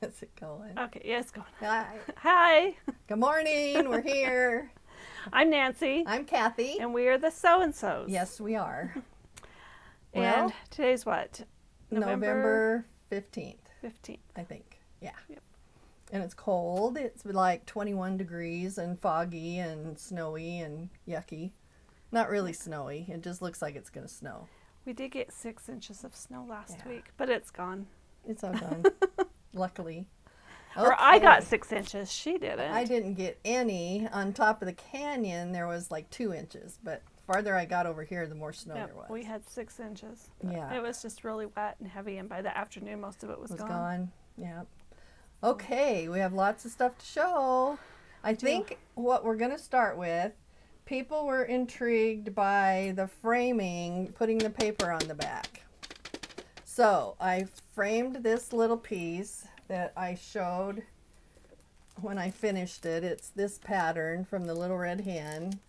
Is it going? Okay, yeah, it's going. Hi. Hi, Good morning. We're here. I'm Nancy, I'm Kathy. and we are the So-and-Sos. Yes, we are. And Well, today's what? November 15th, 15th. I think. Yeah. Yep. And it's cold. It's like 21 degrees and foggy and snowy and yucky. Not really snowy. It just looks like it's going to snow. We did get 6 inches of snow last Yeah. week, but it's gone. It's all gone. Luckily. Or I got Okay. 6 inches. She didn't. I didn't get any. On top of the canyon, there was like 2 inches. But the farther I got over here, the more snow Yep, there was. we had 6 inches. But Yeah. It was just really wet and heavy, and by the afternoon, most of it was was gone. gone. Yeah. Okay, we have lots of stuff to show. I think what we're going to start with, people were intrigued by the framing, putting the paper on the back. So I framed this little piece that I showed when I finished it. It's this pattern from the Little Red Hen.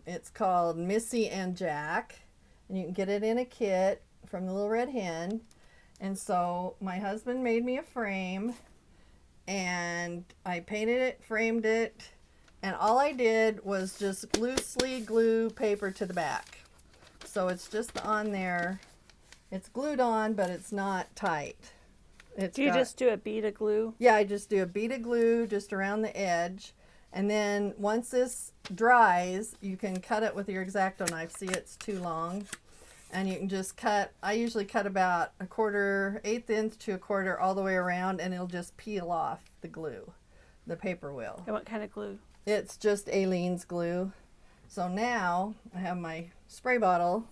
It's called Missy and Jack, and you can get it in a kit from the Little Red Hen. And so my husband made me a frame, and I painted it, framed it, and all I did was just loosely glue paper to the back. So it's just on there. It's glued on, but it's not tight. Do you just do a bead of glue? Yeah, I just do a bead of glue just around the edge. And then once this dries, you can cut it with your X-Acto knife. See, it's too long. And you can just cut, I usually cut about a quarter, 1/8 inch to a quarter all the way around, and it'll just peel off the glue. The paper will. And what kind of glue? It's just Aleene's glue. So now I have my spray bottle.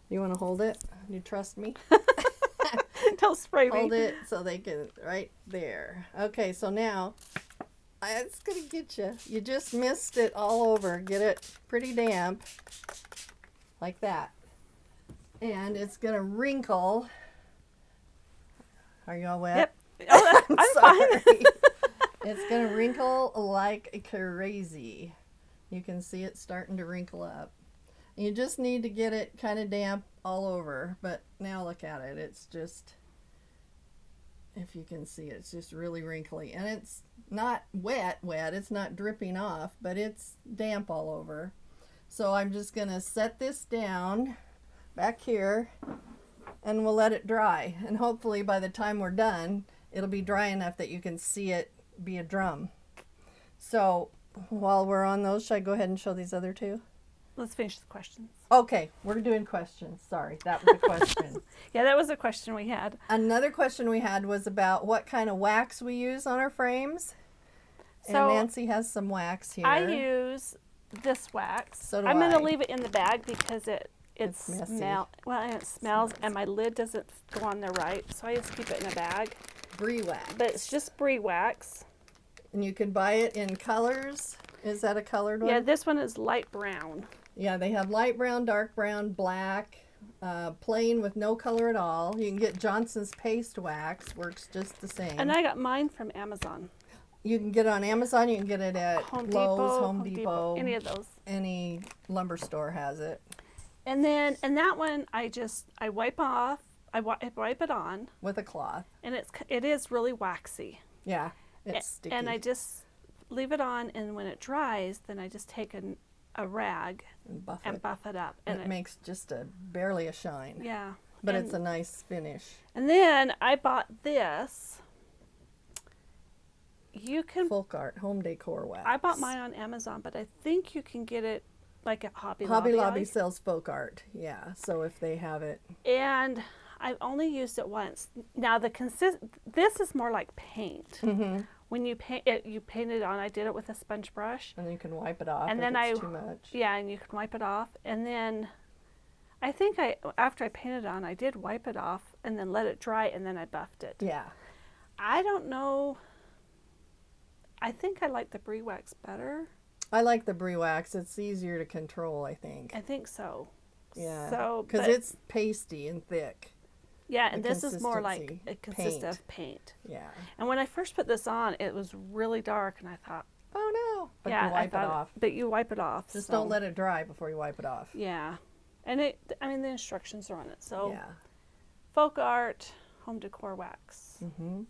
You want to hold it? You trust me? Don't spray me. Hold it so they can, right there. Okay, so now, it's going to get you. You just mist it all over. Get it pretty damp, like that. And it's going to wrinkle. Are you all wet? Yep. Oh, I'm fine. Sorry. It's going to wrinkle like crazy. You can see it starting to wrinkle up. You just need to get it kind of damp all over. But now look at it. It's just, if you can see it, it's just really wrinkly. And it's not wet. It's not dripping off, but it's damp all over. So I'm just going to set this down back here, and we'll let it dry. And hopefully by the time we're done, it'll be dry enough that you can see it be a drum. So while we're on those, should I go ahead and show these other two? Let's finish the questions. Okay, we're doing questions. Sorry, that was a question. Yeah, that was a question we had. Another question we had was about what kind of wax we use on our frames. And So, Nancy has some wax here. I use this wax. So do I'm going I. to leave it in the bag because It's messy. and it smells, and my lid doesn't go on there right, so I just keep it in a bag. Brie wax. But it's just brie wax. And you can buy it in colors. Is that a colored one? Yeah, this one is light brown. Yeah, they have light brown, dark brown, black, plain with no color at all. You can get Johnson's paste wax, works just the same. And I got mine from Amazon. You can get it on Amazon. You can get it at Home Lowe's, Depot, Home Depot. any of those. Any lumber store has it. And then, and that one, I wipe off. I wipe it on, With a cloth. and it is really waxy. Yeah, it's sticky. And I just leave it on, and when it dries, then I just take a rag and buff and it. buff it up. And it makes just barely a shine. Yeah. But and, it's a nice finish. And then I bought this. You can. Folk Art Home Decor Wax. I bought mine on Amazon, but I think you can get it like at Hobby Hobby Lobby Lobby. sells Folk Art. Yeah, so if they have it. And I've only used it once. Now this is more like paint. Mm-hmm. When you paint it on. I did it with a sponge brush. And you can wipe it off And if then it's too much. Yeah, and you can wipe it off. And then I think after I painted it on, I did wipe it off and then let it dry, and then I buffed it. Yeah. I don't know. I think I like the brie wax better. I like the brie wax. It's easier to control, I think. I think so. Yeah. So, because but- it's pasty and thick. Yeah, and The this is more like consistency. it consists Paint. of paint. Yeah. And when I first put this on, it was really dark, and I thought, Oh no. But yeah, you wipe I thought it off. But you wipe it off. Just so- don't let it dry before you wipe it off. Yeah, and the instructions are on it. So Yeah. Folk Art Home Decor Wax. Mm-hmm.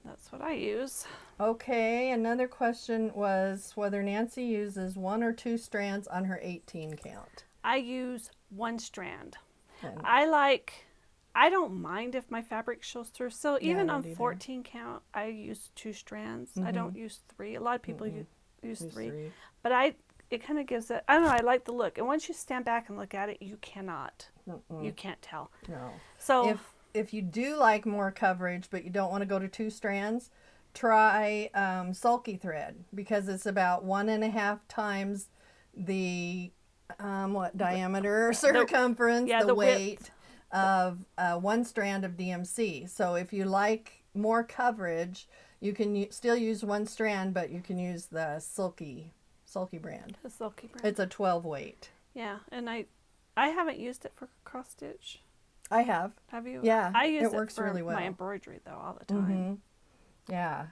That's what I use. Okay, another question was whether Nancy uses 1 or 2 strands on her 18 count. I use 1 strand. And I don't mind if my fabric shows through. So Yeah, I even don't on either. 14 count, I use 2 strands. I don't use 3. A lot of people use use 3. 3. But it kind of gives it, I don't know, I like the look. And once you stand back and look at it, you can't tell. No. So If you do like more coverage, but you don't want to go to 2 strands, try sulky thread, because it's about 1.5 times the diameter or circumference, yeah, the the weight width. of 1 strand of DMC. So if you like more coverage, you can still use 1 strand, but you can use the sulky brand. The sulky brand. It's a 12 weight. Yeah, and I haven't used it for cross stitch. I have. Have you? Yeah, I use it works for really well. my embroidery though all the time. Yeah.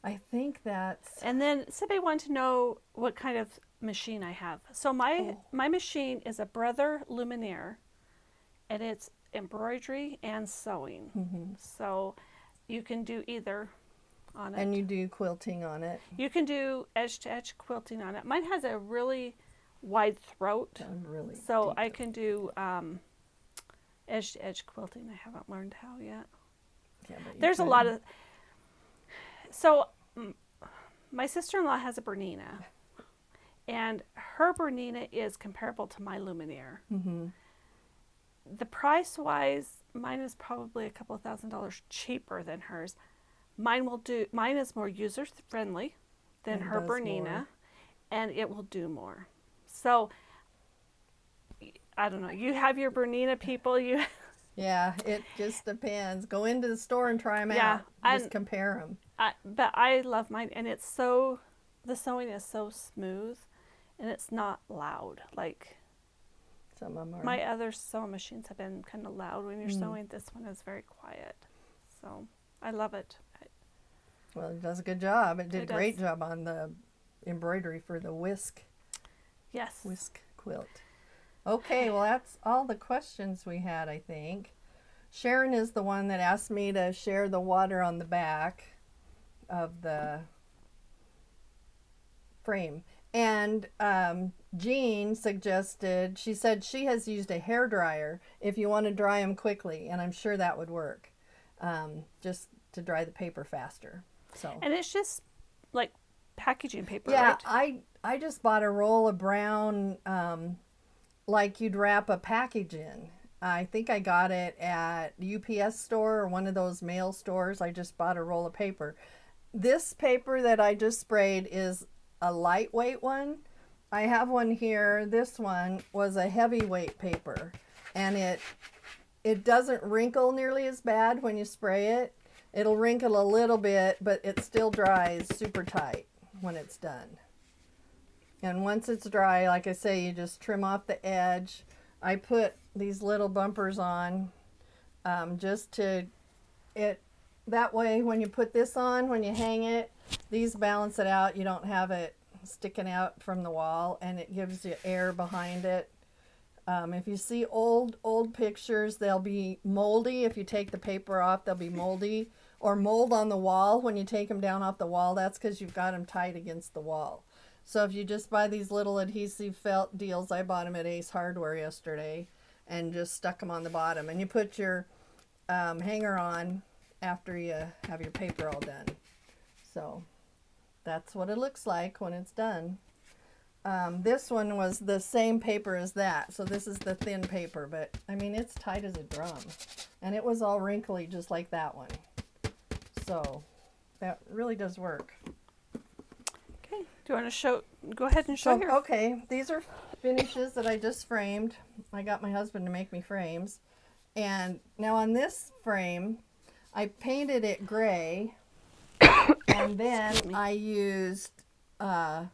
I think that's... And then somebody wanted to know what kind of machine I have. So my machine is a Brother Luminaire, and it's embroidery and sewing. So you can do either on it. And you do quilting on it. You can do edge-to-edge quilting on it. Mine has a really wide throat, Really so deep. I can do edge-to-edge quilting. I haven't learned how yet. Yeah, but you There's a could. lot of... So my sister-in-law has a Bernina, and her Bernina is comparable to my Luminaire. The price-wise, mine is probably a couple of $1,000s cheaper than hers. Mine is more user-friendly than her Bernina, more. and it will do more. So, I don't know. You have your Bernina people. Yeah, it just depends. Go into the store and try them out. Just compare them. But I love mine, and the sewing is so smooth, and it's not loud. Like some of them are. My other sewing machines have been kind of loud when you're sewing. This one is very quiet, so I love it. Well, it does a good job. It did It a great does. job on the embroidery for the whisk quilt. Okay, well, that's all the questions we had, I think. Sharon is the one that asked me to share the water on the back of the frame. And Jean suggested, she said she has used a hair dryer if you want to dry them quickly, and I'm sure that would work, just to dry the paper faster. So. And it's just like packaging paper, yeah, right? I just bought a roll of brown, like you'd wrap a package in. I think I got it at UPS store or one of those mail stores. I just bought a roll of paper. This paper that I just sprayed is a lightweight one. I have one here. This one was a heavyweight paper, and it doesn't wrinkle nearly as bad when you spray it. It'll wrinkle a little bit, but it still dries super tight when it's done. And once it's dry, like I say, you just trim off the edge. I put these little bumpers on just to it. That way, when you put this on, when you hang it, these balance it out. You don't have it sticking out from the wall, and it gives you air behind it. If you see old pictures, they'll be moldy. If you take the paper off, they'll be moldy. Or mold on the wall when you take them down off the wall. That's because you've got them tight against the wall. So if you just buy these little adhesive felt deals, I bought them at Ace Hardware yesterday, and just stuck them on the bottom. And you put your hanger on after you have your paper all done. So that's what it looks like when it's done. This one was the same paper as that. So this is the thin paper, but I mean, it's tight as a drum. And it was all wrinkly just like that one. So that really does work. Okay. Do you want to go ahead and show here? Okay, these are finishes that I just framed. I got my husband to make me frames. And now on this frame, I painted it gray. And then I used a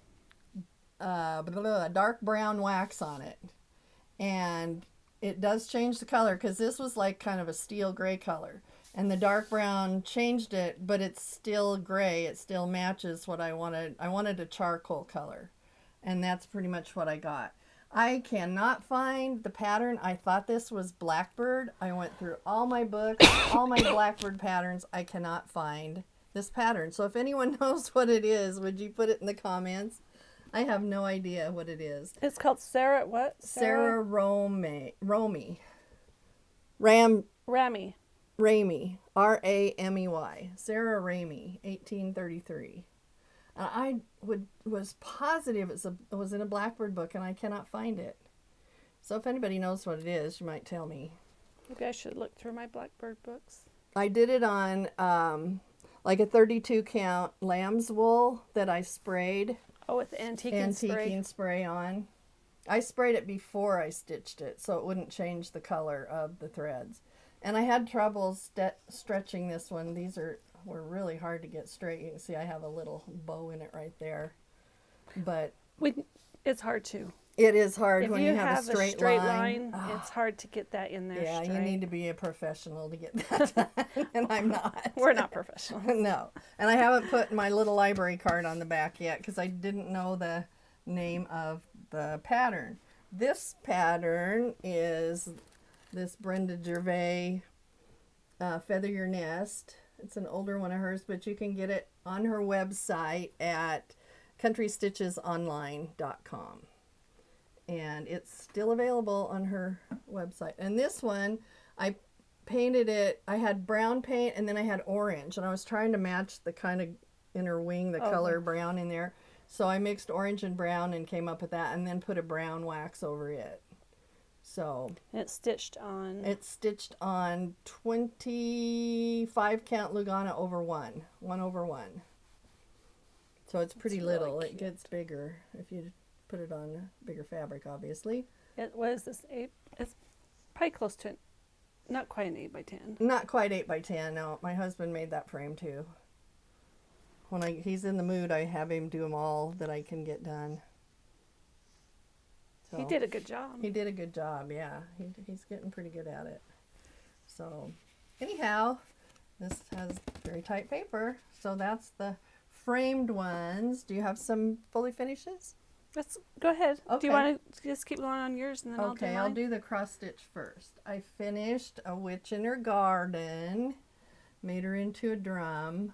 dark brown wax on it. And it does change the color, because this was like kind of a steel gray color. And the dark brown changed it, but it's still gray. It still matches what I wanted. I wanted a charcoal color. And that's pretty much what I got. I cannot find the pattern. I thought this was Blackbird. I went through all my books, all my Blackbird patterns. I cannot find this pattern. So if anyone knows what it is, would you put it in the comments? I have no idea what it is. It's called Sarah what? Sarah Romy. Ramy. R-A-M-E-Y. Sarah Ramy, 1833. I was positive it was in a Blackbird book, and I cannot find it. So if anybody knows what it is, you might tell me. Maybe I should look through my Blackbird books. I did it on like a 32 count lamb's wool that I sprayed. Oh, with antiquing spray on. I sprayed it before I stitched it, so it wouldn't change the color of the threads. And I had trouble stretching this one. These were really hard to get straight. You can see I have a little bow in it right there. But it's hard too. It is hard when you have a straight line. It's hard to get that in there straight. You need to be a professional to get that done, and I'm not. We're not professional. No. And I haven't put my little library card on the back yet because I didn't know the name of the pattern. This pattern is this Brenda Gervais Feather Your Nest. It's an older one of hers, but you can get it on her website at countrystitchesonline.com. And it's still available on her website. And this one, I painted it, I had brown paint and then I had orange. And I was trying to match the kind of inner wing, the color brown in there. So I mixed orange and brown and came up with that and then put a brown wax over it. So it's stitched on. It's stitched on 25 count Lugana over 1 over 1. So it's pretty little. Really, it gets bigger if you put it on bigger fabric, obviously. It was this 8. It's probably close to, not quite an 8x10. Not quite 8x10. No, my husband made that frame too. When he's in the mood, I have him do them all that I can get done. So, he did a good job. He did a good job, yeah. He's getting pretty good at it. So, anyhow, this has very tight paper. So that's the framed ones. Do you have some fully finishes? Let's go ahead. Okay. Do you want to just keep going on yours and then I'll do mine? I'll do the cross stitch first. I finished A Witch in Her Garden. Made her into a drum.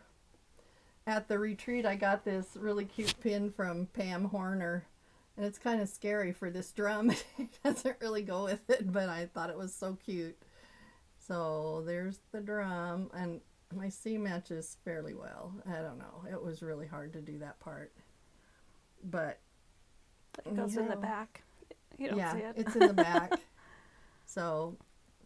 At the retreat, I got this really cute pin from Pam Horner. And it's kind of scary for this drum. It doesn't really go with it, but I thought it was so cute. So there's the drum, and my seam matches fairly well. I don't know. It was really hard to do that part. But it goes in the back. You don't see it. It's in the back. So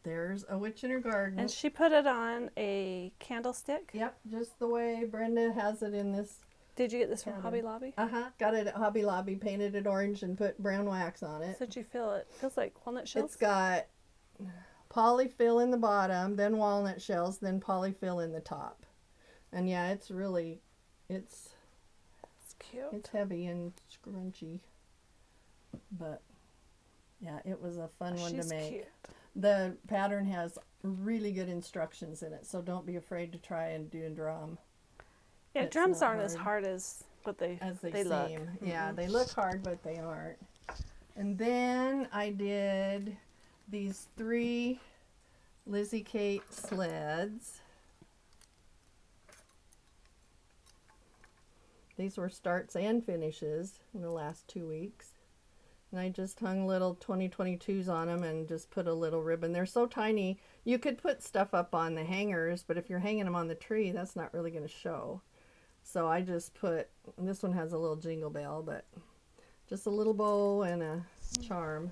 there's A Witch in Her Garden. And she put it on a candlestick? Yep, just the way Brenda has it in this. Did you get this from Hobby Lobby? Got it at Hobby Lobby, painted it orange and put brown wax on it. So did you feel it? Feels like walnut shells? It's got polyfill in the bottom, then walnut shells, then polyfill in the top. And yeah, it's really, it's cute. It's heavy and scrunchy. But yeah, it was a fun one to make. Cute. The pattern has really good instructions in it, so don't be afraid to try and do a drum. Yeah, drums aren't as hard as what they seem. Look. Yeah, they look hard, but they aren't. And then I did these 3 Lizzie Kate sleds. These were starts and finishes in the last 2 weeks. And I just hung little 2022s on them and just put a little ribbon. They're so tiny. You could put stuff up on the hangers, but if you're hanging them on the tree, that's not really going to show. So I just put, this one has a little jingle bell, but just a little bow and a charm.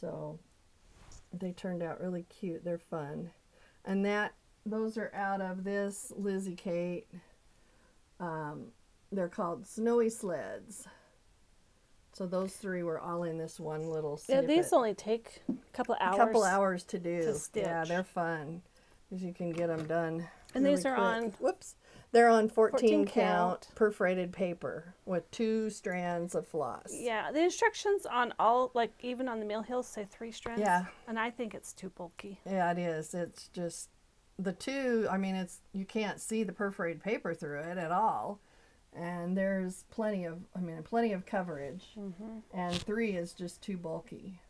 So they turned out really cute. They're fun. And those are out of this Lizzie Kate. They're called Snowy Sleds. So those 3 were all in this one little snippet. Yeah, these only take a couple of hours. A couple hours to do. To stitch. Yeah, they're fun. Because you can get them done. And really these are quick. on... They're on 14 count perforated paper with 2 strands of floss. Yeah, the instructions on all, like even on the Mill Hills, say 3 strands. Yeah. And I think it's too bulky. Yeah, it is. It's just the 2, I mean, you can't see the perforated paper through it at all. And there's plenty of coverage. And 3 is just too bulky.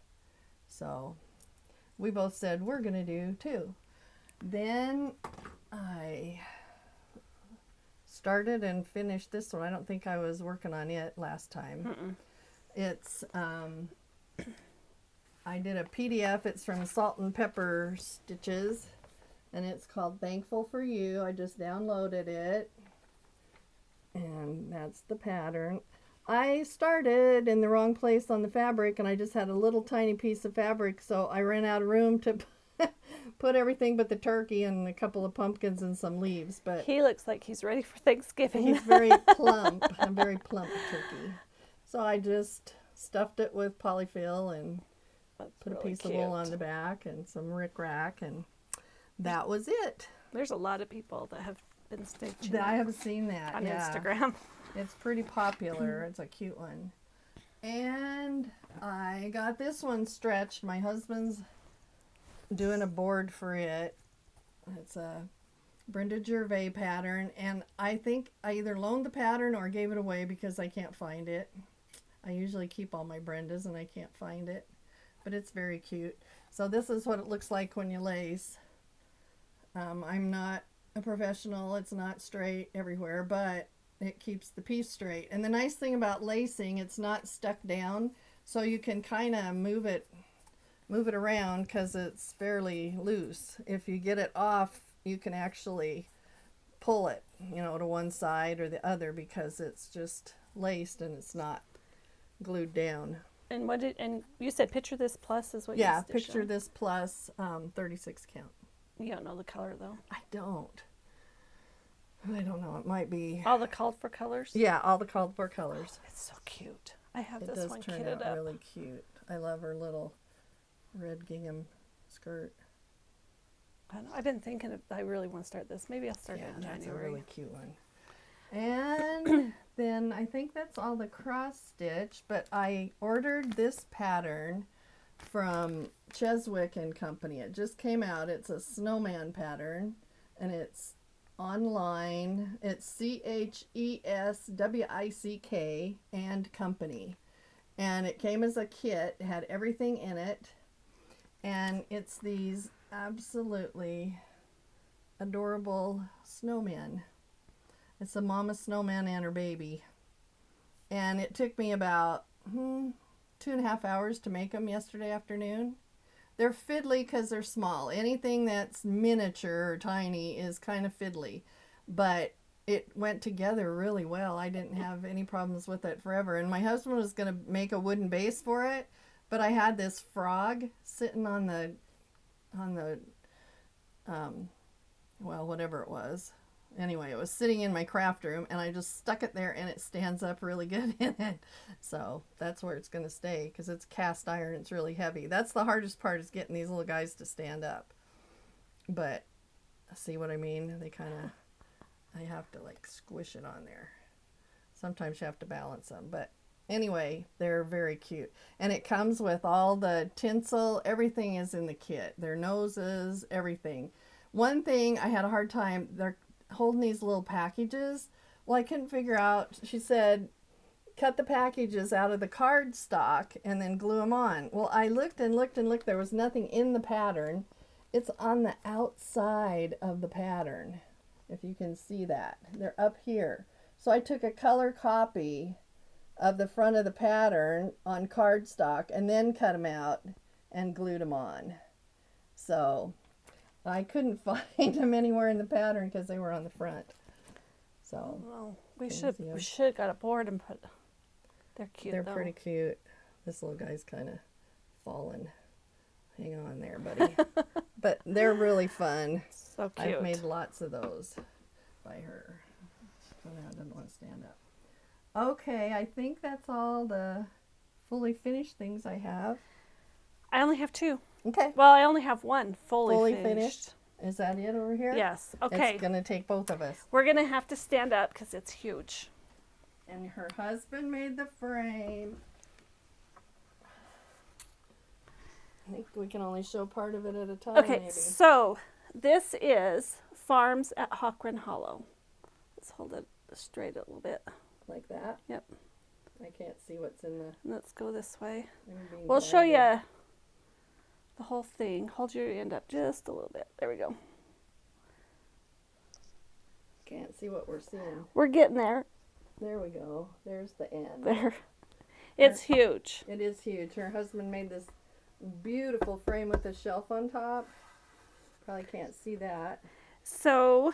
So we both said we're going to do 2. Then I started and finished this one. I don't think I was working on it last time. It's, I did a PDF. It's from Salt and Pepper Stitches. And it's called Thankful for You. I just downloaded it. And that's the pattern. I started in the wrong place on the fabric, and I just had a little tiny piece of fabric, so I ran out of room to put everything but the turkey and a couple of pumpkins and some leaves. But he looks like he's ready for Thanksgiving. He's very plump, a very plump turkey. So I just stuffed it with polyfill and put a piece of wool on the back and some rickrack, and that was it. There's a lot of people that have been stitching. I have seen that on Instagram. It's pretty popular. It's a cute one. And I got this one stretched. My husband's doing a board for it. It's a Brenda Gervais pattern, and I think I either loaned the pattern or gave it away because I can't find it. I usually keep all my Brendas and I can't find it, but it's very cute. So this is what it looks like when you lace. I'm not a professional. It's not straight everywhere, but it keeps the piece straight. And the nice thing about lacing, it's not stuck down, so you can kind of move it around because it's fairly loose. If you get it off, you can actually pull it, to one side or the other because it's just laced and it's not glued down. And you said Picture This Plus is what you stitched? Yeah, Picture This Plus, 36 count. You don't know the color though? I don't know. It might be all the called for colors. Yeah, all the called for colors. Oh, it's so cute. I have this one kitted up. It does turn out really cute. I love her little red gingham skirt. I've been thinking I really want to start this. Maybe I'll start it in January. That's a really cute one. And then I think that's all the cross stitch. But I ordered this pattern from Cheswick and Company. It just came out. It's a snowman pattern, and it's online. It's CHESWICK and Company, and it came as a kit. It had everything in it, and it's these absolutely adorable snowmen. It's a mama snowman and her baby, and it took me about 2.5 hours to make them yesterday afternoon. They're fiddly because they're small. Anything that's miniature or tiny is kind of fiddly, but it went together really well. I didn't have any problems with it forever. And my husband was going to make a wooden base for it, but I had this frog sitting on the whatever it was. Anyway, it was sitting in my craft room, and I just stuck it there, and it stands up really good in it. So that's where it's going to stay because it's cast iron. It's really heavy. That's the hardest part, is getting these little guys to stand up. But see what I mean? I have to like squish it on there. Sometimes you have to balance them. But anyway, they're very cute. And it comes with all the tinsel. Everything is in the kit. Their noses, everything. One thing I had a hard time, they're holding these little packages. Well, I couldn't figure out. She said, cut the packages out of the cardstock and then glue them on. Well, I looked and looked and looked. There was nothing in the pattern. It's on the outside of the pattern, if you can see that. They're up here. So I took a color copy of the front of the pattern on cardstock and then cut them out and glued them on. So I couldn't find them anywhere in the pattern because they were on the front. So well, we should got a board and put. They're cute. They're pretty cute. This little guy's kind of fallen. Hang on there, buddy. But they're really fun. So cute. I've made lots of those by her. Oh, no, I didn't want to stand up. Okay, I think that's all the fully finished things I have. I only have 2. Okay. Well, I only have one fully finished. Is that it over here? Yes. Okay. It's going to take both of us. We're going to have to stand up because it's huge. And her husband made the frame. I think we can only show part of it at a time. Okay, maybe. so this is Farms at Hawkran Hollow. Let's hold it straight a little bit. Like that? Yep. I can't see what's in the... Let's go this way. I'm being We'll show blinded. you the whole thing. Hold your end up just a little bit. There we go. Can't see what we're seeing. We're getting there. There we go. There's the end. There. It's huge. It is huge. Her husband made this beautiful frame with a shelf on top. Probably can't see that. So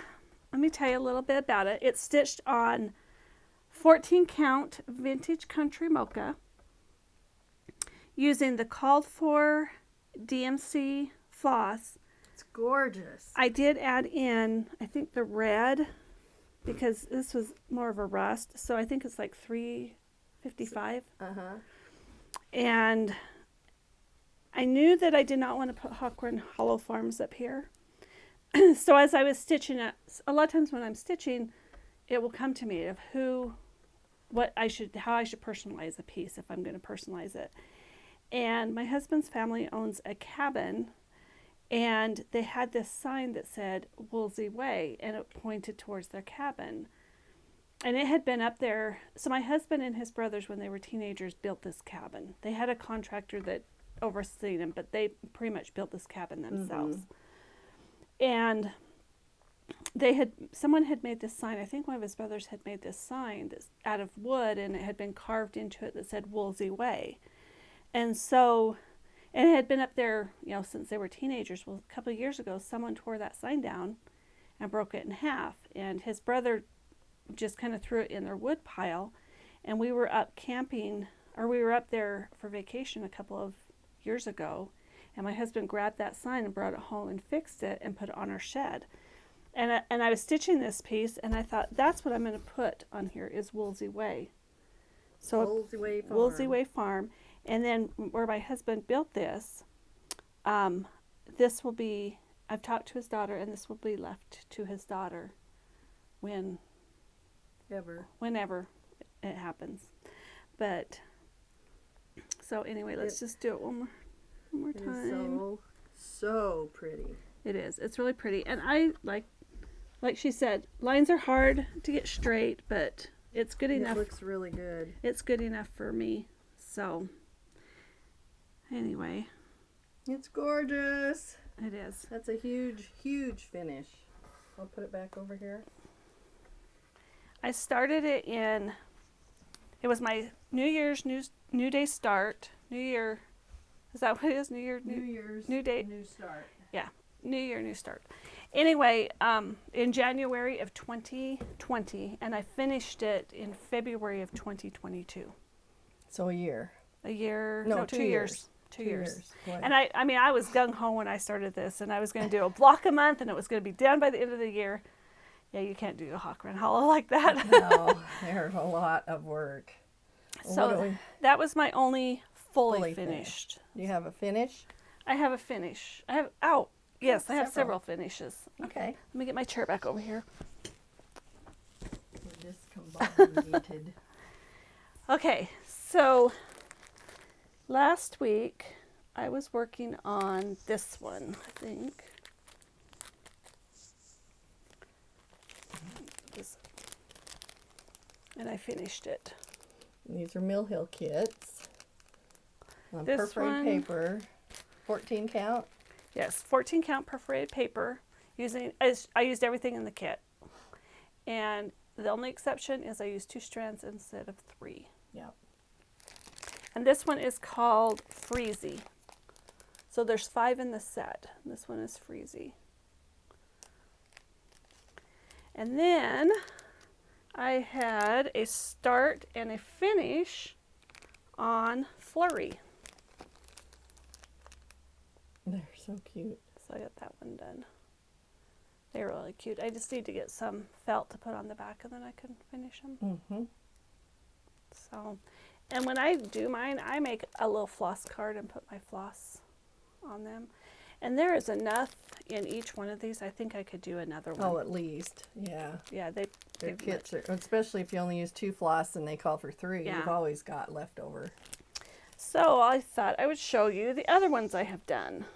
let me tell you a little bit about it. It's stitched on 14 count vintage country mocha using the called for DMC floss. It's gorgeous. I did add in, I think, the red because this was more of a rust. So I think it's like $3.55. And I knew that I did not want to put Hawkworn Hollow Farms up here. So as I was stitching it, a lot of times when I'm stitching, it will come to me of how I should personalize a piece if I'm going to personalize it. And my husband's family owns a cabin, and they had this sign that said Woolsey Way, and it pointed towards their cabin. And it had been up there. So my husband and his brothers, when they were teenagers, built this cabin. They had a contractor that overseen them, but they pretty much built this cabin themselves. And someone had made this sign. I think one of his brothers had made this sign that's out of wood, and it had been carved into it that said Woolsey Way. And so, and it had been up there, since they were teenagers. Well, a couple of years ago, someone tore that sign down and broke it in half. And his brother just kind of threw it in their wood pile. And we were up camping, or we were up there for vacation a couple of years ago. And my husband grabbed that sign and brought it home and fixed it and put it on our shed. And I was stitching this piece, and I thought, that's what I'm going to put on here is Woolsey Way. So Woolsey Way Farm. Woolsey Way Farm. And then where my husband built this, this will be, I've talked to his daughter, and this will be left to his daughter whenever it happens. But, so anyway, let's just do it one more time. It is so pretty. It is. It's really pretty. And I, like she said, lines are hard to get straight, but it's good enough. It looks really good. It's good enough for me. So, anyway. It's gorgeous. It is. That's a huge, huge finish. I'll put it back over here. I started it it was my New Year's New Day start. New Year, is that what it is? New Year, New Day. New start. Yeah, New Year, New Start. Anyway, in January of 2020, and I finished it in February of 2022. So a year. A year? No, 2 years. 2 years. Boy. And I was gung-ho when I started this, and I was going to do a block a month, and it was going to be done by the end of the year. Yeah, you can't do a Hawkworn Hollow like that. No, there's a lot of work. So that was my only fully finished. Do you have a finish? I have a finish. I have several finishes. Okay. Let me get my chair back over here. We're discombobulated. Okay, so last week I was working on this one, I think. And I finished it. These are Mill Hill kits on This perforated one- paper, 14 count. Yes, 14 count perforated paper. I used everything in the kit. And the only exception is I used 2 strands instead of 3. Yeah. And this one is called Freezy. So there's 5 in the set. This one is Freezy. And then I had a start and a finish on Flurry. They're so cute. So I got that one done. They're really cute. I just need to get some felt to put on the back, and then I can finish them. Mm-hmm. So, and when I do mine, I make a little floss card and put my floss on them. And there is enough in each one of these. I think I could do another one. Oh, at least. Yeah. Yeah, their kits are, especially if you only use 2 floss and they call for 3, Yeah. you've always got leftover. So I thought I would show you the other ones I have done.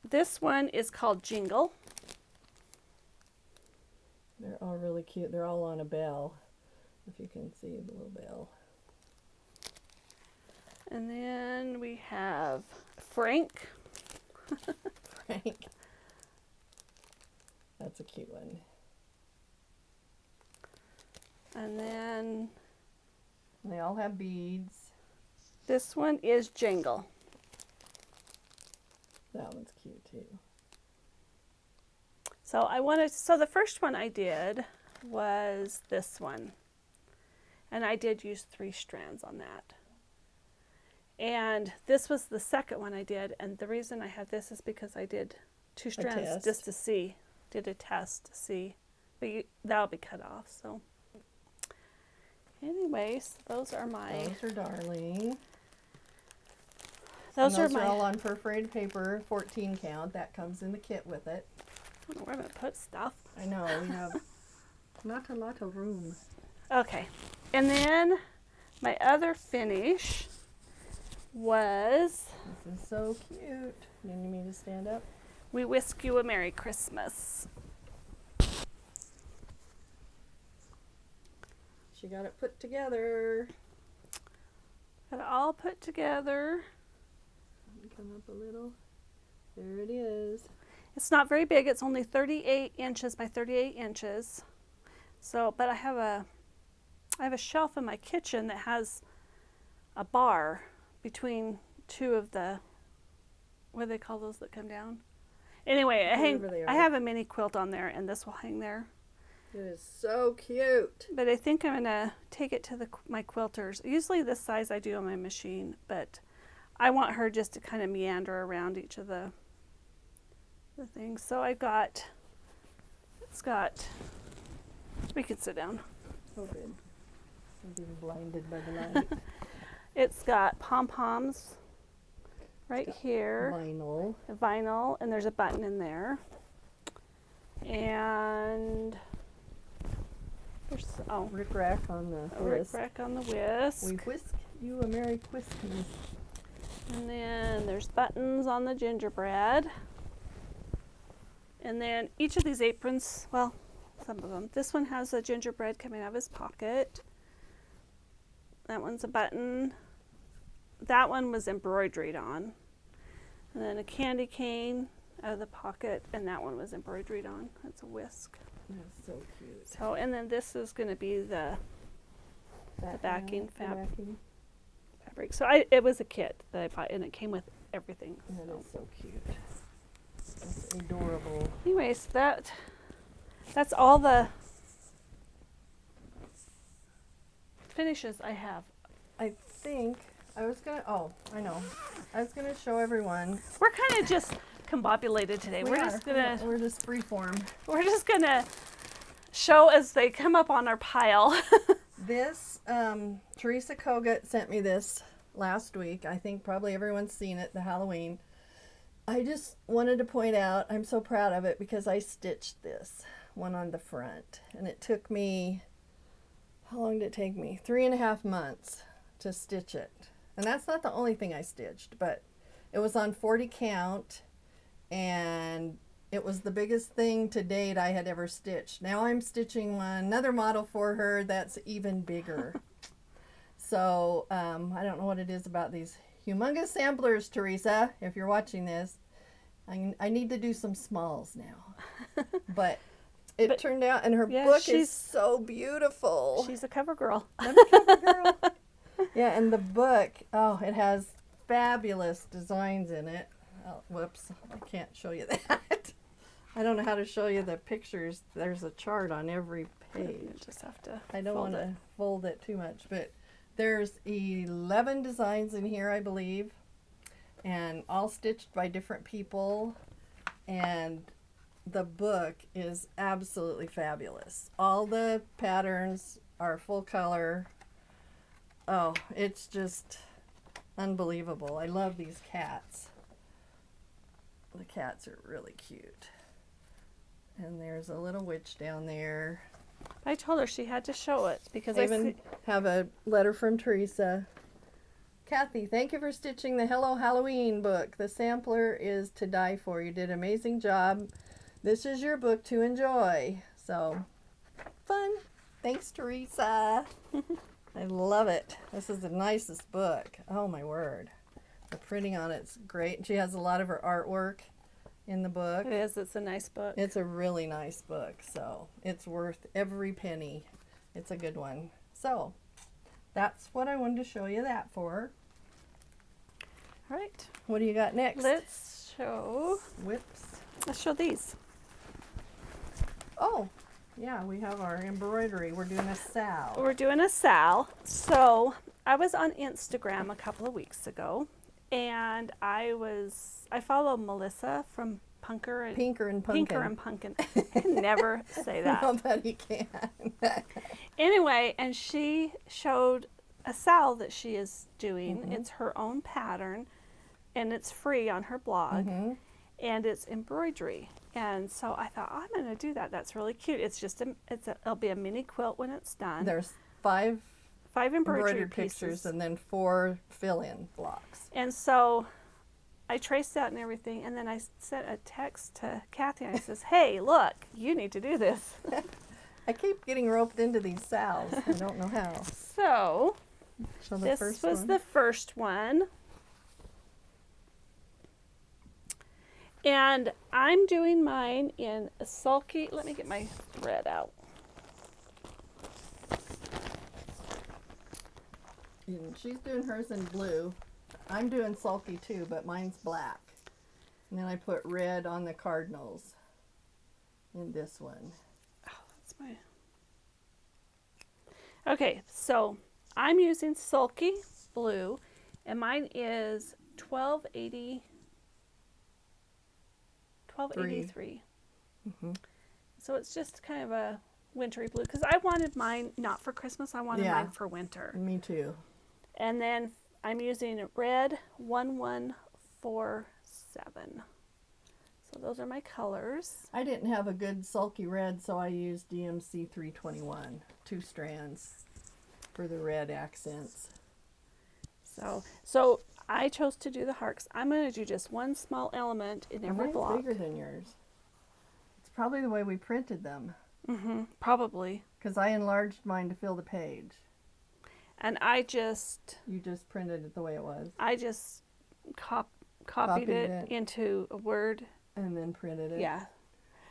This one is called Jingle. They're all really cute. They're all on a bell, if you can see the little bell. And then we have Frank. Frank. That's a cute one. And then They all have beads. this one is Jingle. That one's cute too. So the first one I did was this one. And I did use 3 strands on that. And this was the second one I did. And the reason I have this is because I did 2 strands just to see. Did a test to see. But that'll be cut off. So anyways, those are my... Those are darling. Those are all on perforated paper, 14 count. That comes in the kit with it. I don't know where I'm going to put stuff. I know, we have not a lot of room. Okay. And then my other finish was... This is so cute. You need me to stand up? We Whisk You a Merry Christmas. She got it put together. Got it all put together. Come up a little. There it is. It's not very big. It's only 38 inches by 38 inches. So, but I have a shelf in my kitchen that has a bar between 2 of the, what do they call those that come down? Anyway, I have a mini quilt on there, and this will hang there. It is so cute. But I think I'm gonna take it to my quilters. Usually this size I do on my machine, but I want her just to kind of meander around each of the things. So it's got, we can sit down. Oh good. I'm being blinded by the light. It's got pom-poms right here. Vinyl, and there's a button in there. And there's, Rick-rack on the whisk. Rick-rack on the whisk. We whisk you a Merry Christmas. And then there's buttons on the gingerbread. And then each of these aprons, well, some of them. This one has a gingerbread coming out of his pocket. That one's a button. That one was embroidered on. And then a candy cane out of the pocket, and that one was embroidered on. That's a whisk. That's so cute. So, and then this is going to be the backing fabric. So it was a kit that I bought, and it came with everything. That is so cute. That's adorable. Anyways, that's all the finishes I have. I think I was gonna. Oh, I know. I was gonna show everyone. We're kind of just combobulated today. We're just freeform. We're just gonna show as they come up on our pile. This Teresa Kogut sent me this last week. I think probably everyone's seen it. The Halloween. I just wanted to point out I'm so proud of it because I stitched this one on the front, and it took me. How long did it take me? 3.5 months to stitch it. And that's not the only thing I stitched, but it was on 40 count, and it was the biggest thing to date I had ever stitched. Now I'm stitching another model for her that's even bigger. So I don't know what it is about these humongous samplers, Teresa, if you're watching this. I need to do some smalls now. But it turned out, and her book is so beautiful. She's a cover girl. I'm a cover girl. Yeah, and the book, it has fabulous designs in it. Oh, whoops, I can't show you that. I don't know how to show you the pictures. There's a chart on every page. You just have to. I don't want to fold it too much, but there's 11 designs in here, I believe, and all stitched by different people. And the book is absolutely fabulous. All the patterns are full color. Oh, it's just unbelievable. I love these cats. The cats are really cute. And there's a little witch down there. I told her she had to show it because I even have a letter from Teresa. Kathy, thank you for stitching the Hello Halloween book. The sampler is to die for. You did an amazing job. This is your book to enjoy. So fun. Thanks, Teresa. I love it. This is the nicest book. Oh, my word. The printing on it's great. She has a lot of her artwork in the book. It is. It's a nice book. It's a really nice book, so it's worth every penny. It's a good one. So that's what I wanted to show you that for. All right. What do you got next? Let's show. Whips. Let's show these. Oh, yeah, we have our embroidery. We're doing a SAL. We're doing a SAL. So I was on Instagram a couple of weeks ago, and I follow Melissa from Pinker and Pumpkin. I can never say that. I'll bet you can. Anyway, and she showed a SAL that she is doing. Mm-hmm. It's her own pattern, and it's free on her blog, Mm-hmm. and it's embroidery. And so I thought, oh, I'm going to do that. That's really cute. It'll be a mini quilt when it's done. There's five embroidery pictures pieces, and then 4 fill-in blocks. And so I traced out and everything, and then I sent a text to Kathy, and I says, hey, look, you need to do this. I keep getting roped into these SALs. I don't know how. So This was the first one. And I'm doing mine in a sulky. Let me get my thread out. And she's doing hers in blue. I'm doing sulky too, but mine's black. And then I put red on the cardinals in this one. Oh, that's my. Okay, so I'm using sulky blue, and mine is 1283. Mm-hmm. So it's just kind of a wintry blue, because I wanted mine not for Christmas. I wanted mine for winter. Me too. And then I'm using red 1147. So those are my colors. I didn't have a good sulky red, so I used DMC 321, 2 strands for the red accents. So I chose to do the hearts. I'm going to do just one small element in every Mine's block. bigger than yours. It's probably the way we printed them. Mm-hmm, probably. Because I enlarged mine to fill the page. And you just printed it the way it was. I just copied it into a Word. And then printed it. Yeah.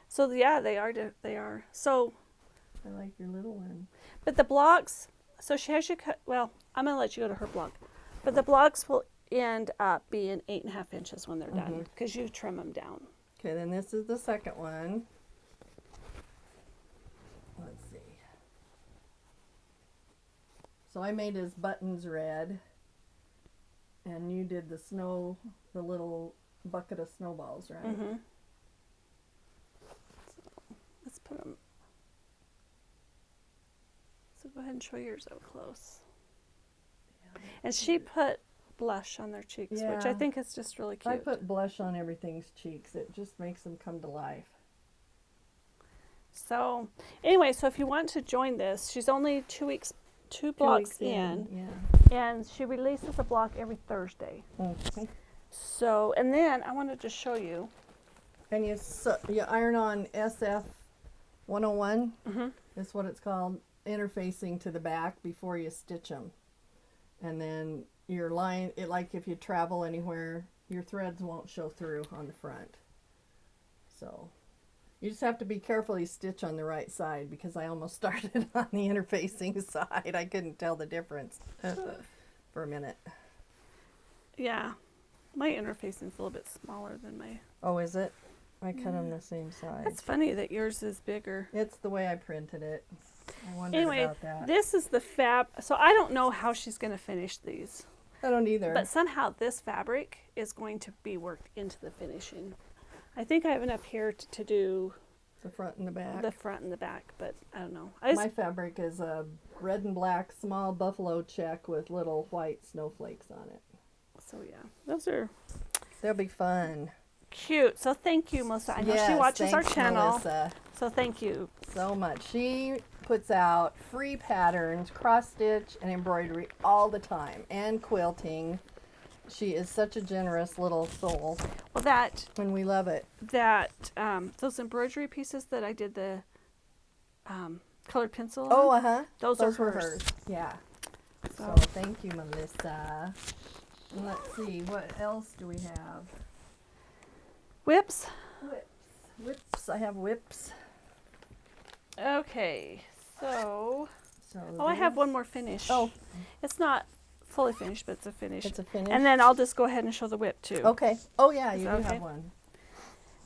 So yeah, they are. So. I like your little one. But the blocks, so she has you cut, well, I'm going to let you go to her block. But the blocks will end up being 8.5 inches when they're done, because you trim them down. Okay, then this is the second one. Let's see. So I made his buttons red, and you did the little bucket of snowballs, right? Mm-hmm. So let's put them. So go ahead and show yours up close. Yeah. And she put blush on their cheeks, which I think is just really cute. I put blush on everything's cheeks. It just makes them come to life. So anyway, so if you want to join this, she's only 2 blocks in. Yeah. And she releases a block every Thursday. Okay. So, and then I wanted to show you. And you iron on SF 101. Mm-hmm. That's what it's called. Interfacing to the back before you stitch them. And then your line, like if you travel anywhere, your threads won't show through on the front. So you just have to be careful you stitch on the right side, because I almost started on the interfacing side. I couldn't tell the difference for a minute. Yeah. My interfacing is a little bit smaller than my... Oh, is it? I cut them the same size. That's funny that yours is bigger. It's the way I printed it. I wondered Anyway, about that. this is the so I don't know how she's going to finish these. I don't either. But somehow this fabric is going to be worked into the finishing. I think I have enough here to do the front and the back. The front and the back, but I don't know. My fabric is a red and black small buffalo check with little white snowflakes on it. So yeah, they'll be fun. Cute. So thank you, Melissa. I know she watches our channel. Melissa. So thank you so much. She puts out free patterns, cross stitch and embroidery all the time, and quilting. She is such a generous little soul. Well, and we love it. Those embroidery pieces that I did the colored pencil on. Oh, uh-huh. Those are were hers. Yeah. So So thank you, Melissa. And let's see, what else do we have? whips. Whips. I have whips. Okay, so So I have this- one more finish. Oh, It's not fully finished, but it's a finish. it's a finish. And then I'll just go ahead and show the whip too. Okay. Oh yeah, Is you that do okay? have one.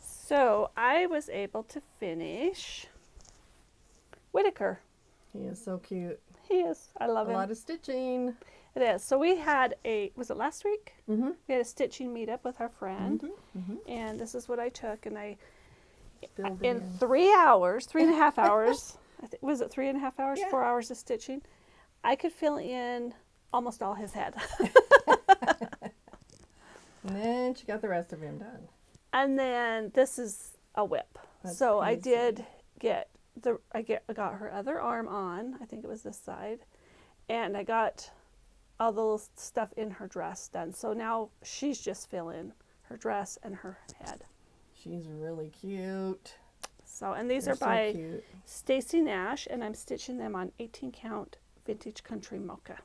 So I was able to finish Whitaker. He is so cute. He is. I love A him. lot of stitching. It is. So we had was it last week? Mm-hmm. We had a stitching meetup with our friend. Mm-hmm. And this is what I took. And I, Filled it in in. 3 hours, 3.5 hours, was it 3.5 hours, Yeah. 4 hours of stitching, I could fill in almost all his head. And then she got the rest of him done. And then this is a whip. That's So I easy. did get I got her other arm on. I think it was this side, and I got all the little stuff in her dress done. So now she's just filling her dress and her head. She's really cute. So, and these They're are by so cute. Stacy Nash, and I'm stitching them on 18 count vintage country mocha.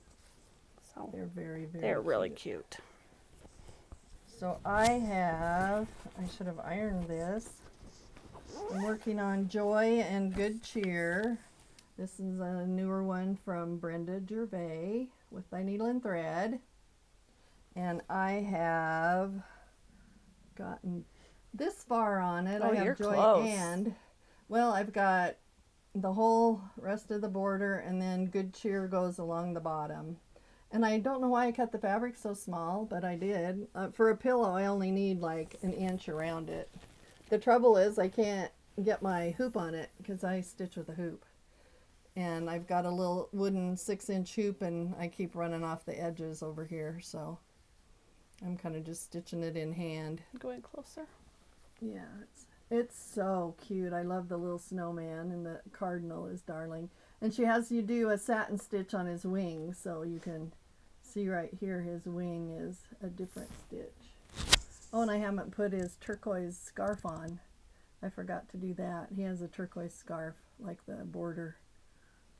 So They're very, very they're really cute. So I should have ironed this. I'm working on Joy and Good Cheer. This is a newer one from Brenda Gervais with By Needle and Thread. And I have gotten this far on it. Oh, I have you're Joy close. and, well, I've got the whole rest of the border, and then Good Cheer goes along the bottom. And I don't know why I cut the fabric so small, but I did. For a pillow, I only need like an inch around it. The trouble is I can't get my hoop on it because I stitch with a hoop. And I've got a little wooden 6-inch hoop, and I keep running off the edges over here. So I'm kind of just stitching it in hand. Go in closer. Yeah, it's so cute. I love the little snowman, and the cardinal is darling. And she has you do a satin stitch on his wing, so you can see right here his wing is a different stitch. Oh, and I haven't put his turquoise scarf on. I forgot to do that. He has a turquoise scarf like the border.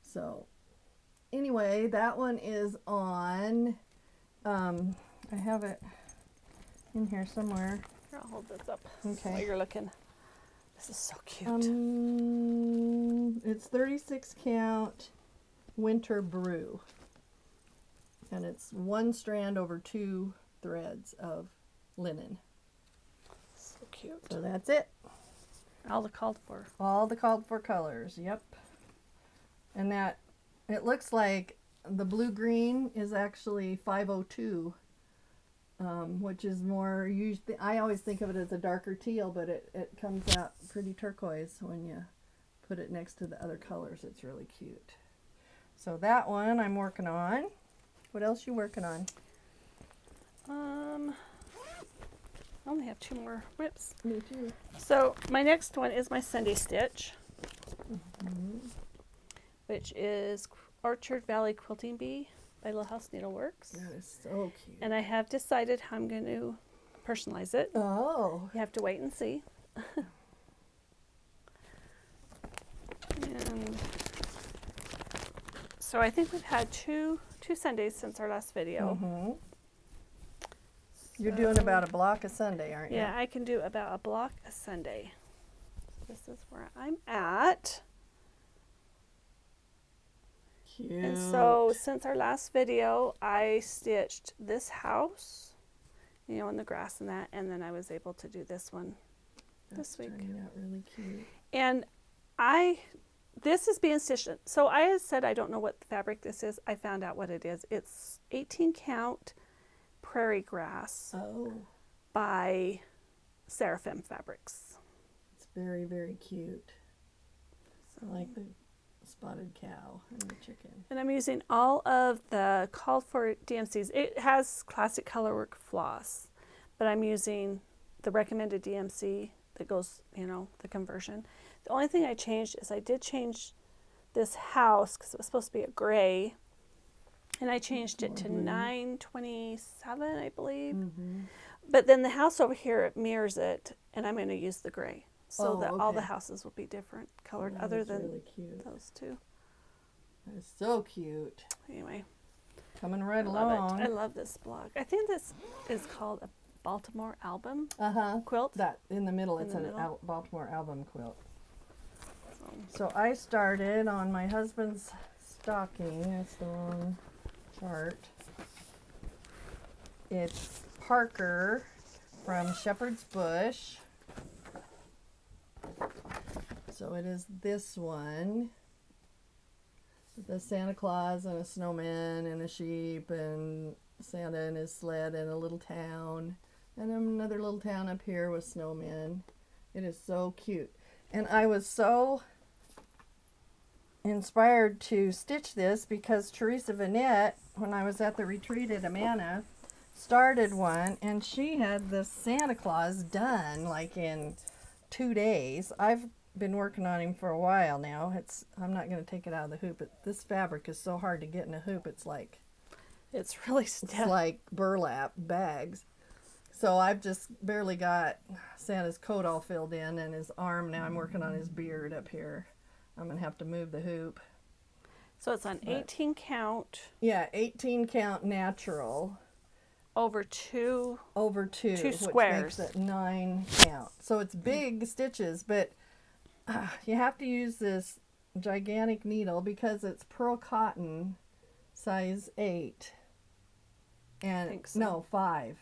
So anyway, that one is on, I have it in here somewhere. Here, I'll hold this up Okay. while you're looking. This is so cute. It's 36 count winter brew, and it's 1 strand over 2 threads of linen. So cute. So that's it. All the called for. All the called for colors. Yep. And that, it looks like the blue green is actually 502, which is more usually, I always think of it as a darker teal, but it comes out pretty turquoise when you put it next to the other colors. It's really cute. So that one I'm working on. What else you working on? I only have 2 more whips. Me too. So my next one is my Sunday stitch, which is Orchard Valley Quilting Bee by Little House Needleworks. That is so cute. And I have decided how I'm going to personalize it. Oh. You have to wait and see. And so I think we've had two Sundays since our last video. Mm-hmm. You're doing about a block a Sunday, aren't you? Yeah, I can do about a block a Sunday. So this is where I'm at. Cute. And so since our last video, I stitched this house, you know, in the grass and that, and then I was able to do this one this week. Turning out really cute. And this is being stitched. So I had said I don't know what fabric this is. I found out what it is. It's 18 count prairie grass Oh, by Seraphim Fabrics. it's very, very cute. So, I like the spotted cow and the chicken. and I'm using all of the called for DMCs. It has classic colorwork floss, but I'm using the recommended DMC that goes, you know, the conversion. The only thing I changed is I did change this house because it was supposed to be a gray, and I changed it to 927, I believe. Mm-hmm. But then the house over here, it mirrors it, and I'm going to use the gray. so that all the okay. houses will be different colored, That other is than really cute. those two. That is so cute. Anyway, Coming right I love along. it. I love this block. I think this is called a Baltimore album Uh-huh. quilt. That in the middle, In it's the a middle. Baltimore album quilt. So, So I started on my husband's stocking. That's the wrong chart. It's Parker from Shepherd's Bush. So it is this one. The Santa Claus and a snowman and a sheep and Santa and his sled and a little town. And another little town up here with snowmen. It is so cute. And I was so inspired to stitch this because Teresa Vanette, when I was at the retreat at Amana, started one, and she had the Santa Claus done like in 2 days. I've been working on him for a while now. I'm not going to take it out of the hoop. This fabric is so hard to get in a hoop. It's really stiff. like burlap bags. So I've just barely got Santa's coat all filled in and his arm. Now I'm working on his beard up here. I'm going to have to move the hoop. So it's on 18 count. Yeah, 18 count natural. Over two Which squares. makes it 9 count. So it's big stitches, but you have to use this gigantic needle because it's pearl cotton size 8. And I think so. no, 5,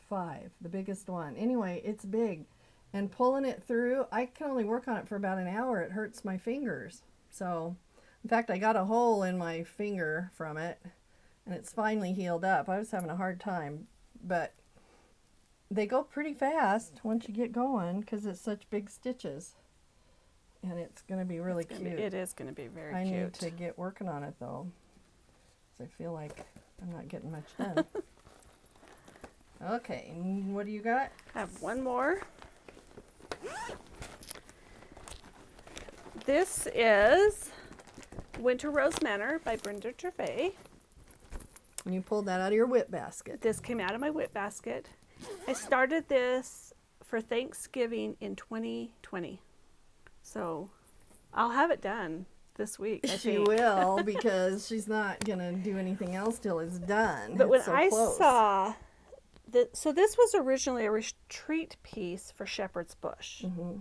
the biggest one. Anyway, it's big. And pulling it through, I can only work on it for about an hour. It hurts my fingers. So, in fact, I got a hole in my finger from it, and it's finally healed up. I was having a hard time, but they go pretty fast once you get going because it's such big stitches. And it's going to be really cute. It is going to be very cute. I need to get working on it, though, because I feel like I'm not getting much done. Okay, and what do you got? I have one more. This is Winter Rose Manor by Brenda Gervais. And you pulled that out of your whip basket. This came out of my whip basket. I started this for Thanksgiving in 2020. So I'll have it done this week, I She think. will, because she's not going to do anything else till it's done. But when It's so I close. saw so this was originally a retreat piece for Shepherd's Bush. Mm-hmm.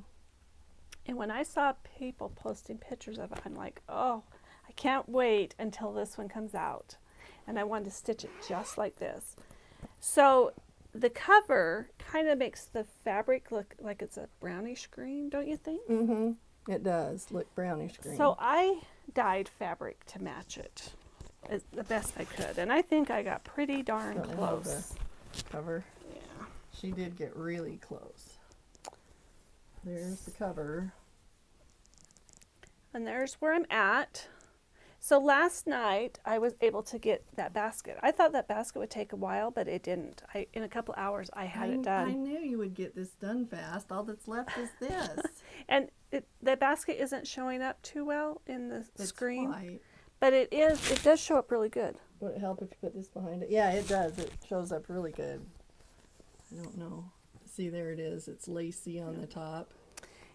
And when I saw people posting pictures of it, I'm like, oh, I can't wait until this one comes out. And I wanted to stitch it just like this. So the cover kind of makes the fabric look like it's a brownish green, don't you think? Mm-hmm. It does look brownish green. So I dyed fabric to match it as the best I could. And I think I got pretty darn Don't have close. the cover. Yeah. She did get really close. There's the cover. And there's where I'm at. So last night I was able to get that basket. I thought that basket would take a while, but it didn't. In a couple hours I had it done. I knew you would get this done fast. All that's left is this. And the basket isn't showing up too well in the It's screen. white. But it does show up really good. Would it help if you put this behind it? Yeah, it does. It shows up really good. I don't know. See, there it is. It's lacy on the top.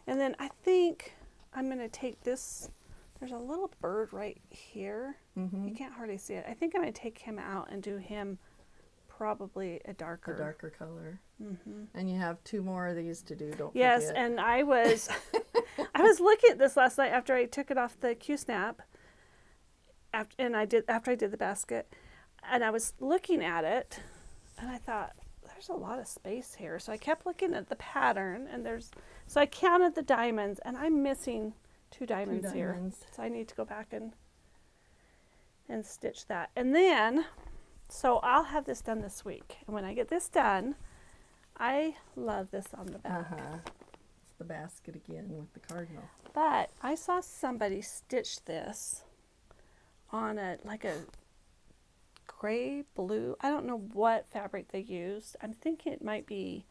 And then I think I'm going to take this. There's a little bird right here. Mm-hmm. You can't hardly see it. I think I'm going to take him out and do him probably a darker. Color. Mm-hmm. And you have 2 more of these to do, don't Yes, forget. and I was looking at this last night after I took it off the Q-snap. After I did the basket, and I was looking at it, and I thought, there's a lot of space here. So I kept looking at the pattern, and so I counted the diamonds, and I'm missing 2 diamonds here. So I need to go back and stitch that. And then, so I'll have this done this week. And when I get this done, I love this on the back. It's the basket again with the cardinal. But I saw somebody stitch this on a gray blue. I don't know what fabric they used. I'm thinking it might be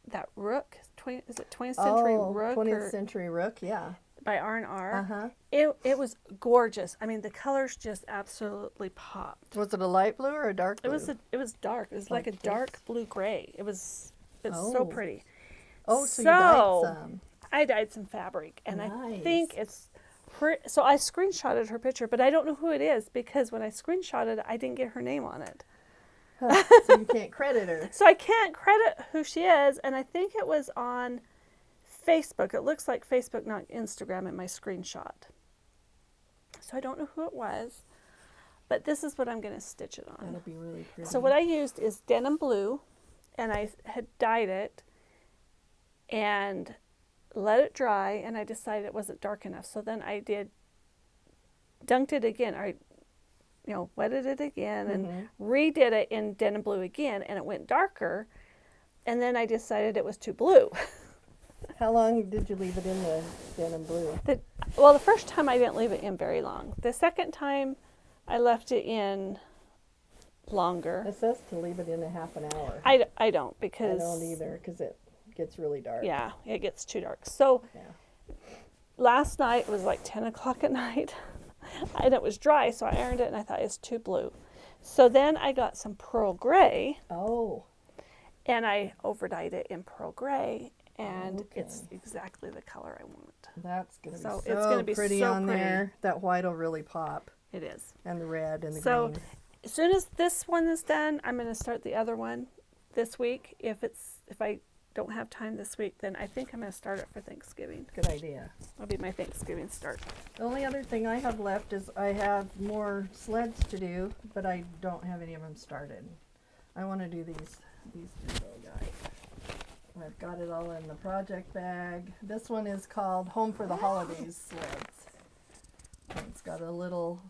that Rook. Is it 20th Century Rook? 20th Century Rook, yeah. By R&R. Uh-huh. It was gorgeous. I mean, the colors just absolutely popped. Was it a light blue or a dark blue? It was dark. It was like a dark blue gray. It's so pretty. Oh, so you dyed some. I dyed some fabric, and Nice. I think it's her. So I screenshotted her picture, but I don't know who it is because when I screenshotted, I didn't get her name on it. So you can't credit her. So I can't credit who she is, and I think it was on Facebook. It looks like Facebook, not Instagram, in my screenshot. So I don't know who it was, but this is what I'm going to stitch it on. That'll be really pretty. So what I used is denim blue, and I had dyed it and let it dry, and I decided it wasn't dark enough. So then I dunked it again. I wetted it again and redid it in denim blue again, and it went darker. And then I decided it was too blue. How long did you leave it in the denim blue? The first time I didn't leave it in very long. The second time I left it in longer. It says to leave it in a half an hour. I don't, because... I don't either, because it gets really dark. Yeah, it gets too dark. So last night was like 10 o'clock at night, and it was dry, so I ironed it, and I thought it's too blue. So then I got some pearl gray. Oh. And I overdyed it in pearl gray, and it's exactly the color I want. That's going to be it's gonna be pretty so on pretty. there. That white will really pop. It is. And the red and the so, green. As soon as this one is done, I'm going to start the other one this week. If I don't have time this week, then I think I'm going to start it for Thanksgiving. Good idea. That'll be my Thanksgiving start. The only other thing I have left is I have more sleds to do, but I don't have any of them started. I want to do these two little guys. I've got it all in the project bag. This one is called Home for the Holidays sleds. And it's got a little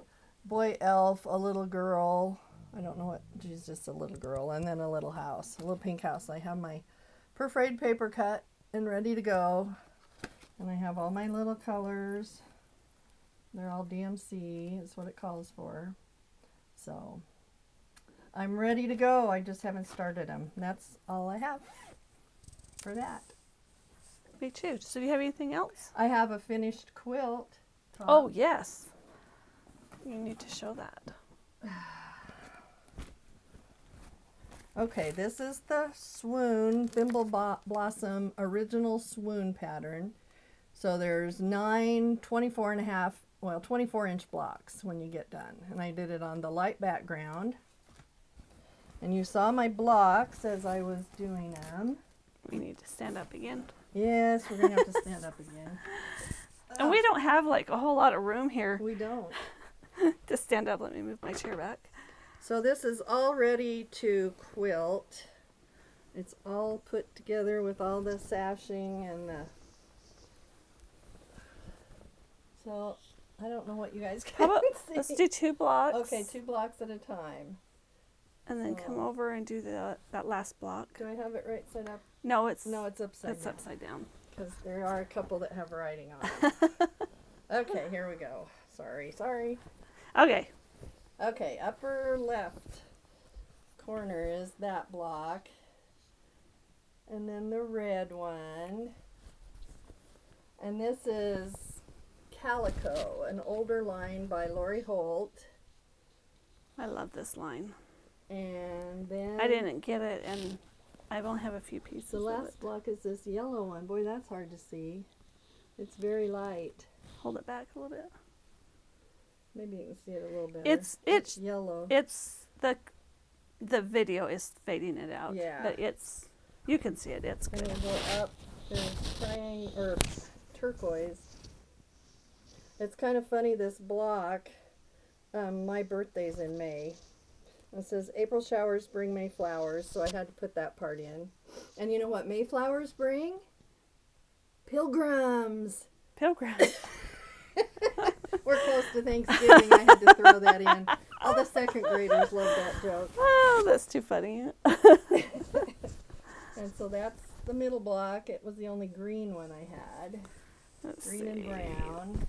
boy elf, a little girl. I don't know what, she's just a little girl, and then a little house, a little pink house. I have my perforated paper cut and ready to go. And I have all my little colors. They're all DMC, is what it calls for. So I'm ready to go. I just haven't started them. That's all I have for that. Me too. So do you have anything else? I have a finished quilt top. Oh, yes. You need to show that. Okay, this is the Swoon Thimble Blossom Original Swoon pattern. So there's 24-inch blocks when you get done. And I did it on the light background. And you saw my blocks as I was doing them. We need to stand up again. Yes, we're going to have to stand up again. And we don't have like a whole lot of room here. We don't. To stand up. Let me move my chair back. So this is all ready to quilt. It's all put together with all the sashing and the... So, I don't know what you guys can see. Let's do 2 blocks. Okay, 2 blocks at a time. And then come over and do that last block. Do I have it right side up? No, it's upside down. upside down. Because there are a couple that have writing on it. Okay, here we go. Sorry. Okay. Okay, upper left corner is that block. And then the red one. And this is Calico, an older line by Lori Holt. I love this line. And then... I didn't get it, and I only have a few pieces The of last it. block is this yellow one. Boy, that's hard to see. It's very light. Hold it back a little bit. Maybe you can see it a little better. It's yellow. It's the video is fading it out. Yeah. But you can see it. It's And good. we'll go up. There's turquoise. It's kind of funny, this block. My birthday's in May. It says April showers bring May flowers, so I had to put that part in. And you know what May flowers bring? Pilgrims. Pilgrims. We're close to Thanksgiving. I had to throw that in. All the second graders love that joke. Oh, that's too funny. And so that's the middle block. It was the only green one I had. Let's Green see. and brown.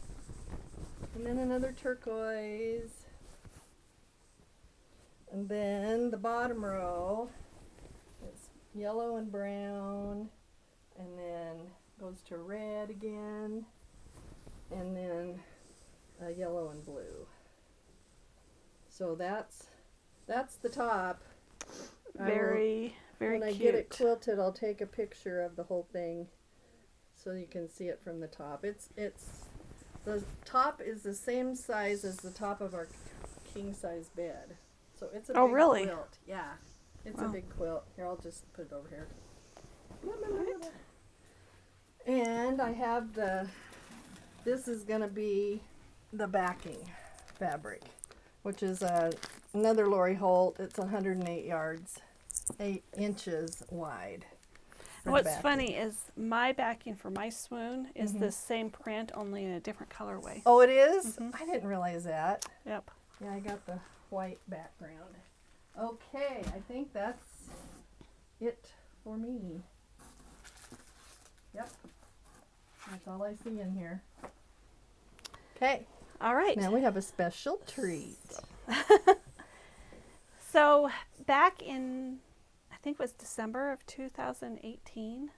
And then another turquoise. And then the bottom row is yellow and brown. And then goes to red again. And then yellow and blue. So that's the top. Very, Very when cute. I get it quilted, I'll take a picture of the whole thing so you can see it from the top. It's the top is the same size as the top of our king size bed. So it's a big really? quilt. Yeah. It's a big quilt. Here, I'll just put it over here. Right. And I have this is going to be the backing fabric, which is another Lori Holt. It's 108 yards, 8 inches wide. What's funny is my backing for my swoon is the same print, only in a different colorway. Oh, it is? I didn't realize that. Yep. Yeah, I got the white background. Okay, I think that's it for me. Yep. That's all I see in here. Okay. All right. Now we have a special treat. So back in, I think it was December of 2018,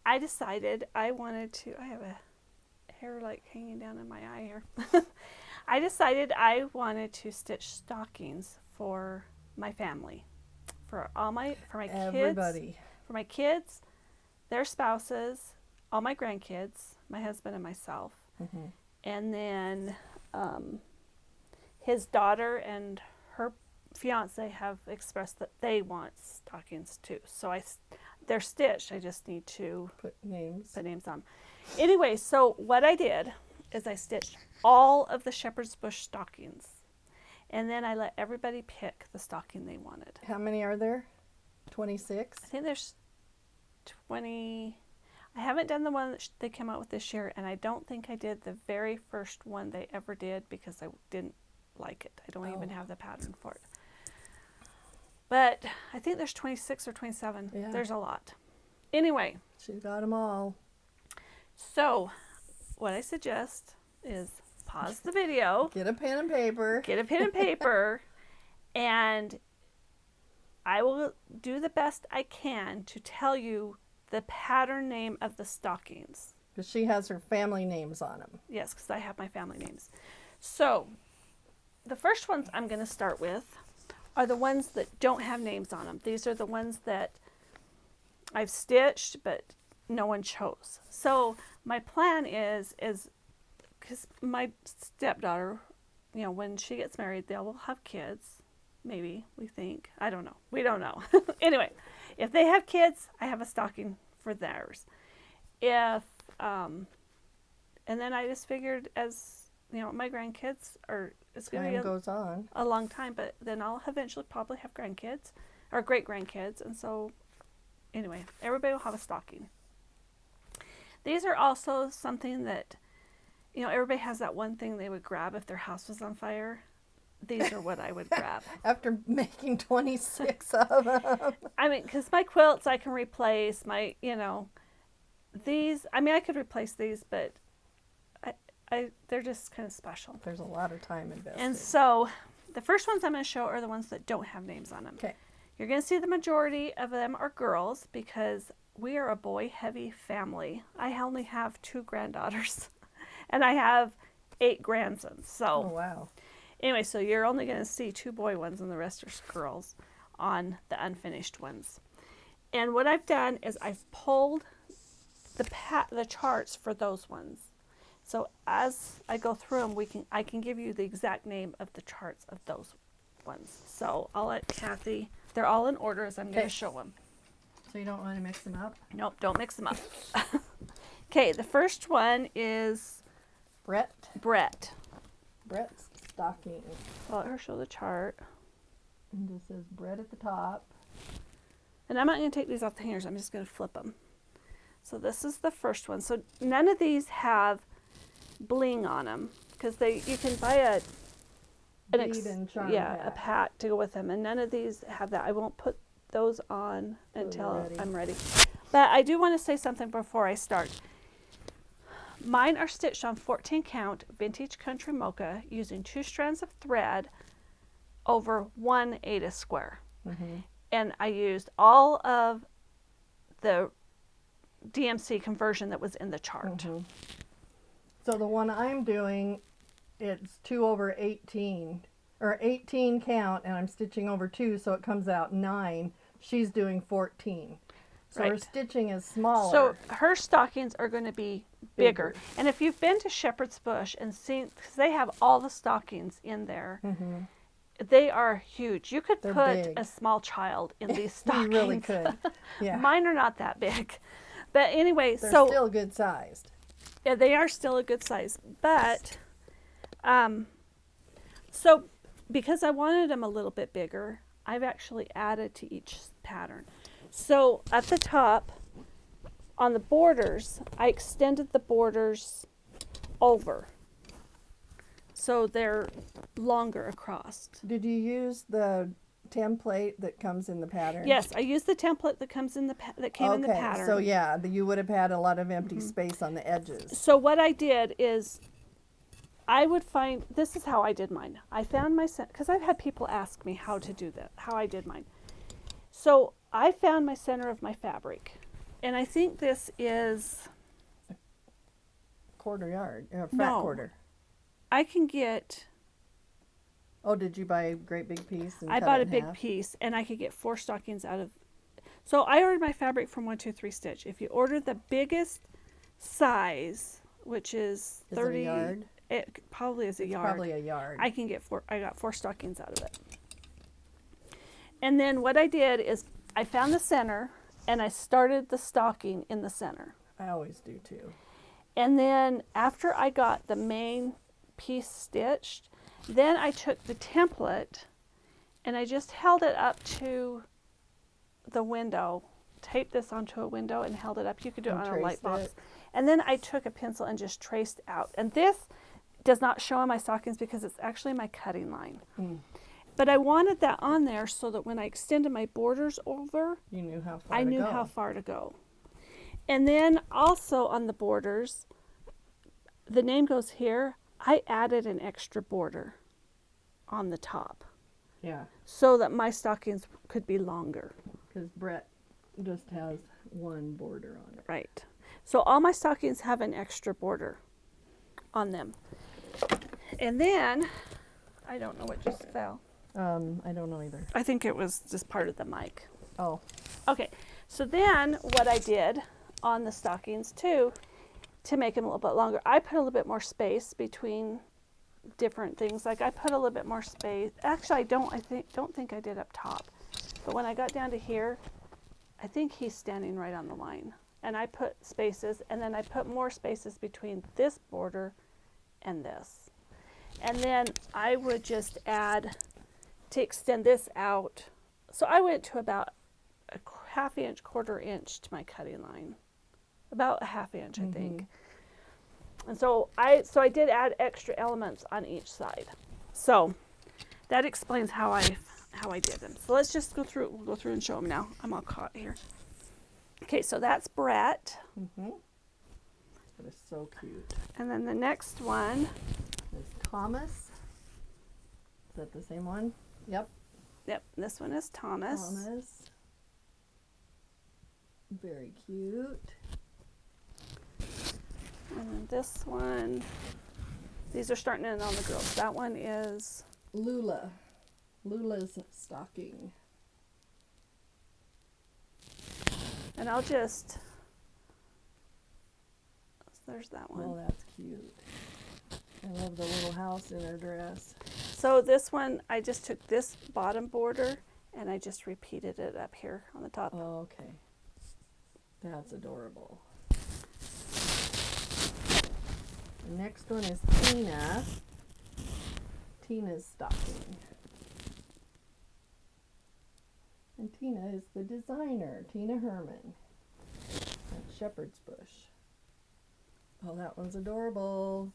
I decided I wanted to, I have a hair like hanging down in my eye here. I decided I wanted to stitch stockings for my family, for my Everybody. kids, for my kids, their spouses, all my grandkids, my husband and myself. And then his daughter and her fiance have expressed that they want stockings too. So they're stitched. I just need to put names on. Anyway, so what I did is I stitched all of the shepherd's bush stockings, and then I let everybody pick the stocking they wanted. How many are there? 26? I think there's 20. I haven't done the one that they came out with this year, and I don't think I did the very first one they ever did because I didn't like it. I don't even have the pattern for it. But I think there's 26 or 27. Yeah. There's a lot. Anyway. She's got them all. So what I suggest is pause the video. Get a pen and paper. Get a pen and paper. And I will do the best I can to tell you the pattern name of the stockings. Because she has her family names on them. Yes, because I have my family names. So the first ones I'm going to start with are the ones that don't have names on them. These are the ones that I've stitched, but no one chose. So my plan is because my stepdaughter, you know, when she gets married, they will have kids. Maybe, we think. I don't know. We don't know. Anyway, if they have kids, I have a stocking for theirs. And then I just figured, as you know, my grandkids it's going to be goes on a long time, but then I'll eventually probably have grandkids or great grandkids, and so anyway, everybody will have a stocking. These are also something that, you know, everybody has that one thing they would grab if their house was on fire. These are what I would grab. After making 26 of them. I mean, because my quilts I can replace, these, I mean, I could replace these, but they're just kind of special. There's a lot of time invested. And so the first ones I'm going to show are the ones that don't have names on them. Okay. You're going to see the majority of them are girls because we are a boy-heavy family. I only have 2 granddaughters, and I have 8 grandsons. So, oh, wow. Anyway, so you're only going to see 2 boy ones, and the rest are girls on the unfinished ones. And what I've done is I've pulled the charts for those ones. So as I go through them, I can give you the exact name of the charts of those ones. So I'll let Kathy. They're all in order as I'm going to show them. So you don't want to mix them up? Nope, don't mix them up. Okay, the first one is Brett. Brett's stocking. I'll let her show the chart. And it says Brett at the top. And I'm not going to take these off the hangers. I'm just going to flip them. So this is the first one. So none of these have bling on them because you can buy a pack to go with them, and none of these have that. I won't put those on until I'm ready. But I do want to say something before I start. Mine are stitched on 14 count vintage country mocha using 2 strands of thread over 1 Aida square. And I used all of the DMC conversion that was in the chart. So the one I'm doing, it's 2 over 18, or 18 count, and I'm stitching over 2, so it comes out 9. she's doing 14. So her Right. stitching is smaller. So her stockings are going to be bigger. And if you've been to Shepherd's Bush and seen, because they have all the stockings in there, they are huge. You could They're put big. a small child in these stockings. You really could. Yeah. Mine are not that big. But anyway, They're so still good sized. yeah, they are still a good size. But so because I wanted them a little bit bigger, I've actually added to each pattern. So at the top, on the borders, I extended the borders over. So they're longer across. Did you use the template that comes in the pattern? Yes, I used the template that comes in the that came in the pattern. So yeah, you would have had a lot of empty space on the edges. So what I did is I would find, this is how I did mine. I found my, because I've had people ask me how to do that, how I did mine. So I found my center of my fabric. And I think this is Quarter yard, fat No. quarter. I can get, Oh, did you buy a great big piece? And I cut bought it a in big half? piece and I could get 4 stockings out of, so I ordered my fabric from 123 Stitch. If you order the biggest size, which is 30, it a yard? It probably is a It's yard. probably a yard. I can get 4, I got 4 stockings out of it. And then what I did is I found the center and I started the stocking in the center. I always do too. And then after I got the main piece stitched, then I took the template and I just held it up to the window, taped this onto a window and held it up. You could do it And on a light traced box. it. And then I took a pencil and just traced out. And this does not show on my stockings because it's actually my cutting line. But I wanted that on there so that when I extended my borders over, You knew how far I to knew go. how far to go. And then also on the borders, the name goes here, I added an extra border on the top Yeah, so that my stockings could be longer. because Brett just has one border on it. Right. So all my stockings have an extra border on them. And then, I don't know what just fell. I don't know either. I think it was just part of the mic. Oh, Okay, so then what I did on the stockings too, to make them a little bit longer, I put a little bit more space between different things. Like I put a little bit more space. Actually, I don't think I did up top. But when I got down to here, I think he's standing right on the line. And I put spaces, and then I put more spaces between this border and this. And then I would just add, to extend this out. So I went to about a half inch, quarter inch to my cutting line. About a half inch, I think. And so I did add extra elements on each side. So that explains how I did them. So let's just we'll go through and show them now. I'm all caught here. Okay, so that's Brett. that is so cute. And then the next one, Is Thomas. Is that the same one? Yep. yep, this one is Thomas. Thomas. Very cute. And then this one, these are starting in on the girls. That one is, Lula. Lula's stocking. and I'll just, there's that one. Oh, that's cute. I love the little house in her dress. So this one, I just took this bottom border and I just repeated it up here on the top. Oh, okay. That's adorable. The next one is Tina. Tina's stocking. And Tina is the designer, Tina Herman at Shepherd's Bush. Oh, that one's adorable.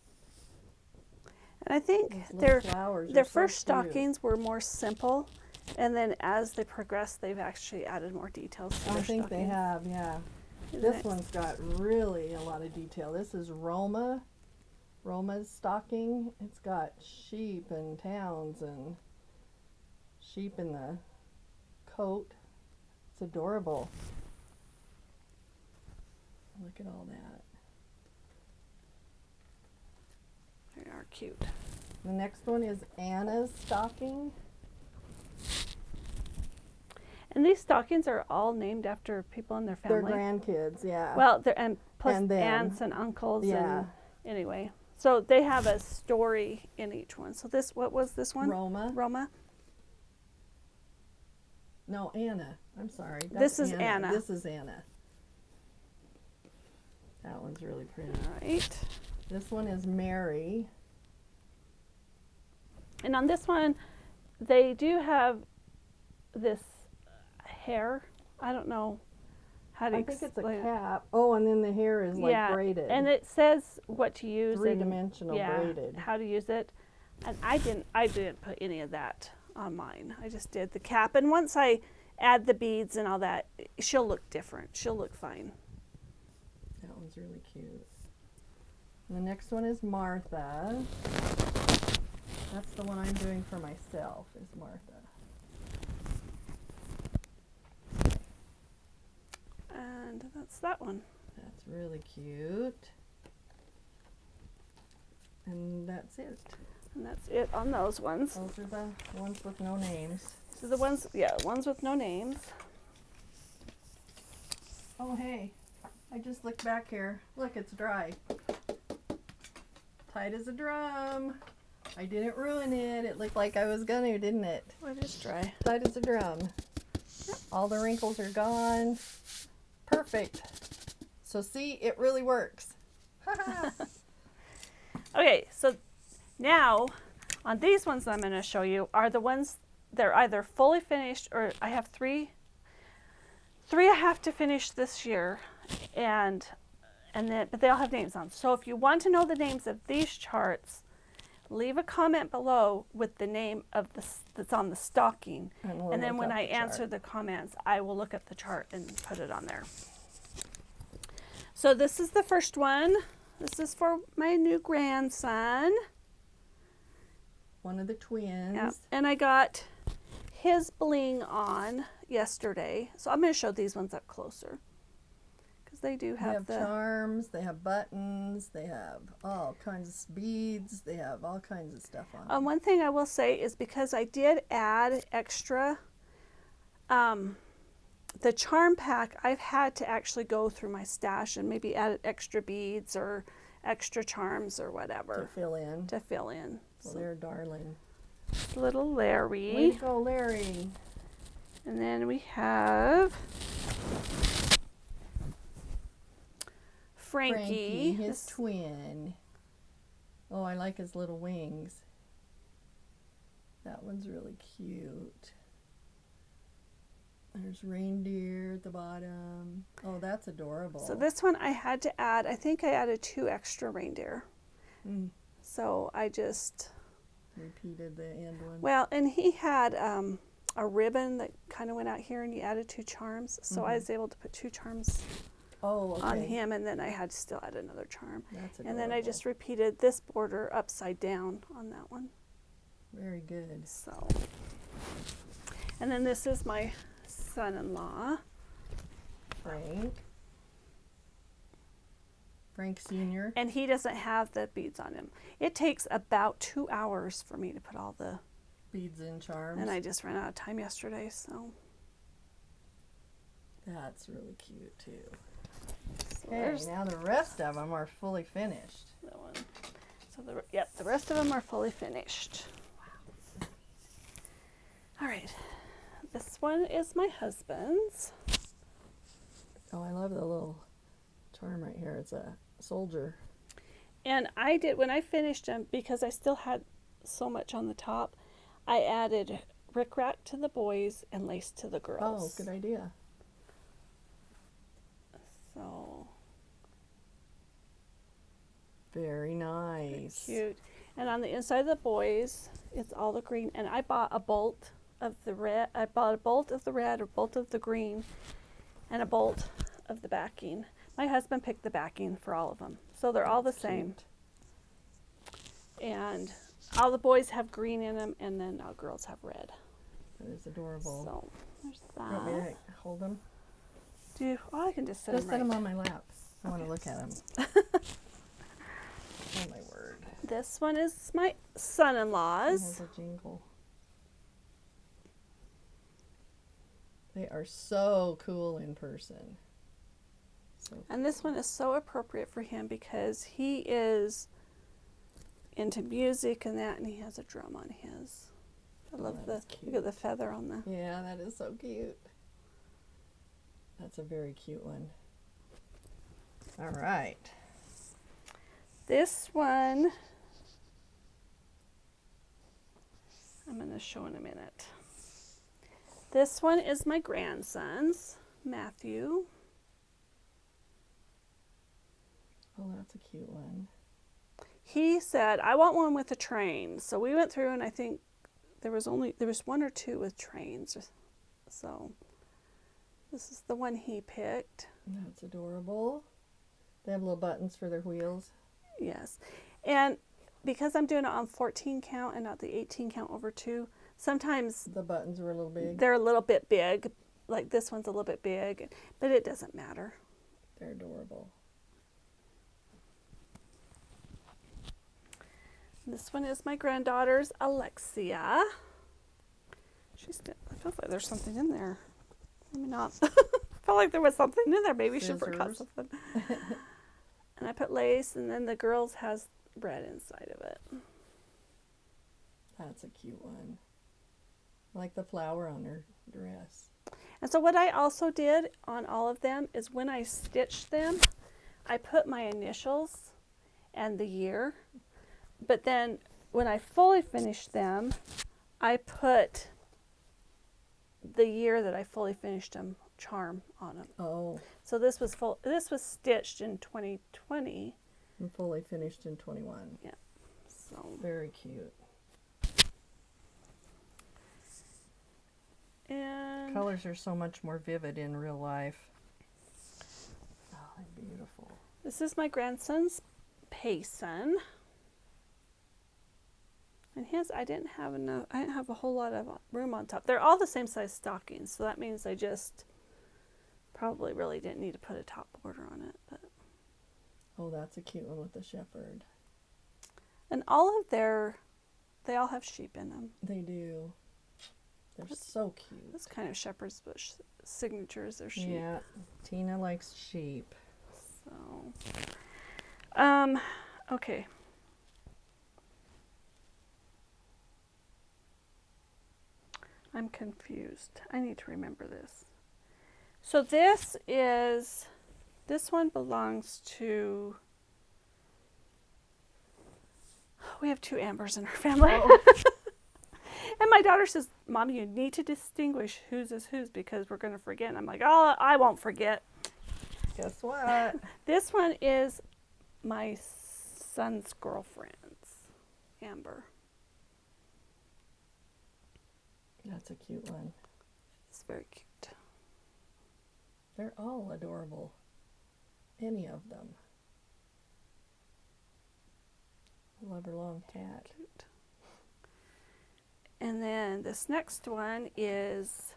And I think Those little their flowers their are so first cute. stockings were more simple, and then as they progressed, they've actually added more details to I their think they stockings. have, yeah. Isn't This it? one's got really a lot of detail. This is Roma's stocking. It's got sheep and towns and sheep in the coat. It's adorable. Look at all that. They are cute. The next one is Anna's stocking. And these stockings are all named after people in their Their family. grandkids, yeah. Well, and plus And them. aunts and uncles. Yeah. And anyway, so they have a story in each one. So this, what was this one? Roma. Roma. No, Anna. I'm sorry. This is Anna. This is Anna. That one's really pretty. All right. This one is Mary. And on this one, they do have this hair. I don't know how to I think it's a explain it. cap. Oh, and then the hair is like braided. And it says what to use. Three-dimensional braided. How to use it. And I didn't put any of that on mine. I just did the cap. And once I add the beads and all that, she'll look different. She'll look fine. That one's really cute. And the next one is Martha. That's the one I'm doing for myself, is Martha. And that's that one. That's really cute. And that's it. And that's it on those ones. Those are the ones with no names. So the ones with no names. Oh, hey. I just looked back here. Look, it's dry. Tight as a drum. I didn't ruin it. It looked like I was gonna, didn't it? Well, it is dry. Tight as a drum. All the wrinkles are gone. Perfect. So see, it really works. Okay, so now on these ones that I'm going to show you are the ones they're either fully finished, or I have three I have to finish this year, but they all have names on. So if you want to know the names of these charts, leave a comment below with the name of that's on the stocking, and then when I answer the comments, I will look at the chart and put it on there. So this is the first one. This is for my new grandson. One of the twins. Yeah. And I got his bling on yesterday. So I'm going to show these ones up closer, because they do have the charms, they have buttons, they have all kinds of beads, they have all kinds of stuff on them. One thing I will say is, because I did add extra, the charm pack, I've had to actually go through my stash and maybe add extra beads or extra charms or whatever. To fill in. Well, so they're darling. Little Larry. Way to go, Larry. And then we have Frankie, his twin. Oh, I like his little wings. That one's really cute. There's reindeer at the bottom. Oh, that's adorable. So this one I had to add, I think I added 2 extra reindeer. So I just repeated the end one. Well, and he had a ribbon that kind of went out here, and you added 2 charms. So I was able to put 2 charms on him, and then I had to still add another charm. That's adorable. And then I just repeated this border upside down on that one. Very good. So, and then this is my son-in-law, Frank Sr. And he doesn't have the beads on him. It takes about 2 hours for me to put all the beads and charms. And I just ran out of time yesterday, so. That's really cute too. So okay, now the rest of them are fully finished. That one. So the rest of them are fully finished. Wow. All right. This one is my husband's. Oh, I love the little charm right here. It's a soldier. And I did, when I finished them, because I still had so much on the top, I added rickrack to the boys and lace to the girls. Oh, good idea. So. Very nice. Cute. And on the inside of the boys, it's all the green. And I bought a bolt of the red. I bought a bolt of the red, a bolt of the green, and a bolt of the backing. My husband picked the backing for all of them. So they're all the same. And all the boys have green in them, and then all girls have red. That is adorable. So there's that. You want me to hold them? Oh, I can just set Just set them on my lap. I want to look at them. Oh my word. This one is my son-in-law's. It has a jingle. They are so cool in person. So cool. And this one is so appropriate for him because he is into music and that, and he has a drum on his. I love look at the feather on the. Yeah, that is so cute. That's a very cute one. All right. This one, I'm going to show in a minute. This one is my grandson's, Matthew. Oh, that's a cute one. He said, I want one with a train. So we went through and I think there was one or two with trains. So this is the one he picked. That's adorable. They have little buttons for their wheels. Yes. And because I'm doing it on 14 count and not the 18 count over 2, sometimes the buttons were a little big. They're a little bit big. Like this one's a little bit big, but it doesn't matter. They're adorable. This one is my granddaughter's, Alexia. It feels like there's something in there. Maybe not. I felt like there was something in there. Maybe she forgot something. And I put lace, and then the girls has red inside of it. That's a cute one. I like the flower on her dress. And so what I also did on all of them is when I stitched them, I put my initials and the year. But then when I fully finished them, I put the year that I fully finished them charm on them. Oh. So this was stitched in 2020 and fully finished in 21. Yeah. So very cute. And colors are so much more vivid in real life. Oh, they're beautiful. This is my grandson's Payson. And I didn't have a whole lot of room on top. They're all the same size stockings, so that means I just probably really didn't need to put a top border on it. But oh, that's a cute one with the shepherd. And they all have sheep in them. They do. They're so cute. This kind of shepherd's bush signature is their sheep. Yeah, Tina likes sheep. So, okay. I'm confused. I need to remember this. So this one belongs to, we have 2 Ambers in our family. Oh. And my daughter says, Mommy, you need to distinguish whose is whose because we're going to forget. And I'm like, oh, I won't forget. Guess what? This one is my son's girlfriend's, Amber. That's a cute one. It's very cute. They're all adorable. Any of them. I love her long hat. Cute. And then this next one is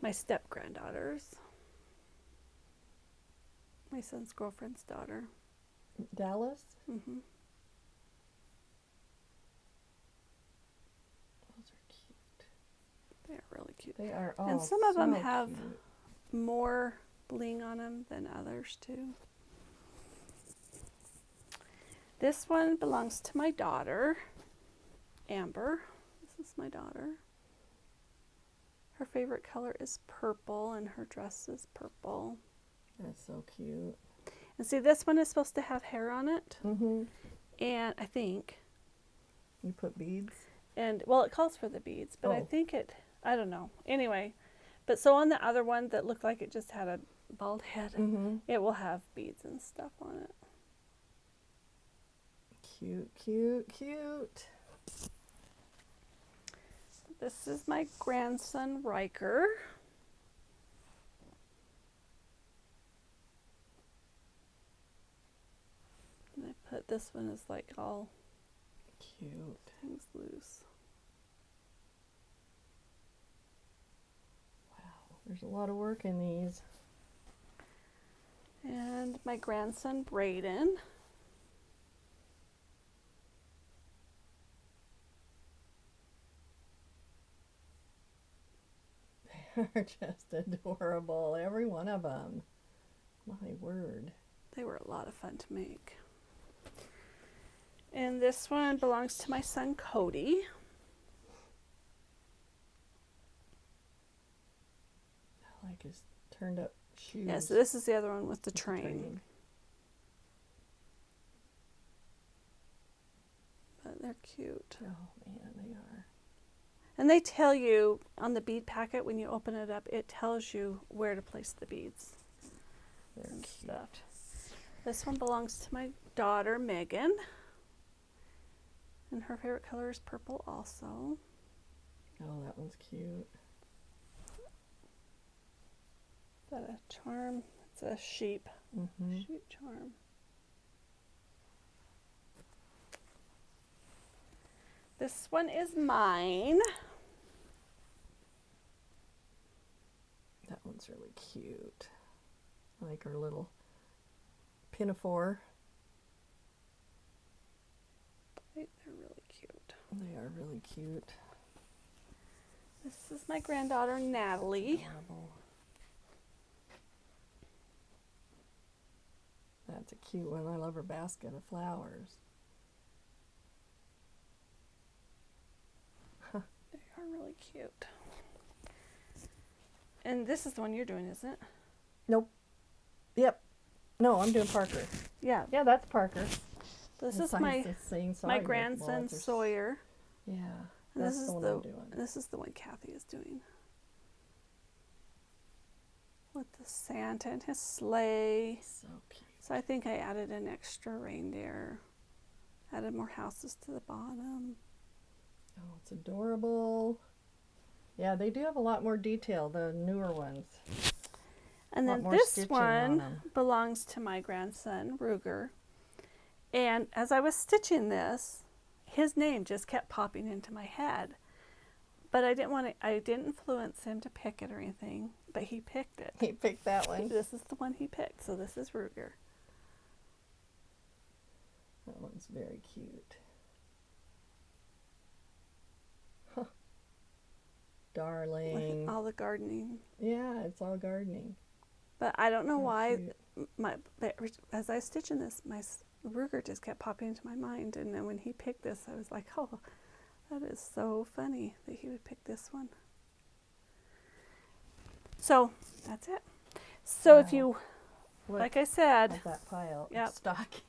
my step-granddaughter's. My son's girlfriend's daughter. Dallas? Mm-hmm. Those are cute. They are really cute. They are all and some of them have cute. More bling on them than others too. This one belongs to my daughter, Amber. This is my daughter. Her favorite color is purple and her dress is purple. That's so cute. And see, this one is supposed to have hair on it. Mm-hmm. And I think. You put beads? And, well, it calls for the beads, but I think I don't know. Anyway, but so on the other one that looked like it just had a bald head, it will have beads and stuff on it. Cute, cute, cute. This is my grandson, Riker. And I put this one as like all cute. Things loose. Wow, there's a lot of work in these. And my grandson, Brayden. They're just adorable, every one of them. My word. They were a lot of fun to make. And this one belongs to my son Cody. I like his turned up shoes. Yeah, so this is the other one with the train. But they're cute. Oh man, they are. And they tell you on the bead packet when you open it up, it tells you where to place the beads. They're and cute. Stuff. This one belongs to my daughter Megan. And her favorite color is purple also. Oh, that one's cute. Is that a charm? It's a sheep. Mm-hmm. Sheep charm. This one is mine. That one's really cute. I like her little pinafore. They're really cute. They are really cute. This is my granddaughter Natalie. Adorable. That's a cute one. I love her basket of flowers. They are really cute. And this is the one you're doing, isn't it? Nope. Yep. No, I'm doing Parker. Yeah. Yeah, that's Parker. This The is sign's my the same size. my Well, grandson it's her Sawyer. Yeah. And That's this is the one the I'm doing. this is the one Kathy is doing. With the Santa and his sleigh. So cute. So I think I added an extra reindeer. Added more houses to the bottom. Oh, it's adorable. Yeah, they do have a lot more detail, the newer ones. And Lot then more this stitching on one 'em. belongs to my grandson, Ruger. And as I was stitching this, his name just kept popping into my head. But I didn't influence him to pick it or anything, but he picked it. He picked that one. This is the one he picked, so this is Ruger. That one's very cute. Huh. Darling. With all the gardening. Yeah, it's all gardening. But I don't know So why, cute. as I was stitching this, my Ruger just kept popping into my mind. And then when he picked this, I was like, oh, that is so funny that he would pick this one. So that's it. So Wow. if you, Look like I said, at that pile Yep. of stockings.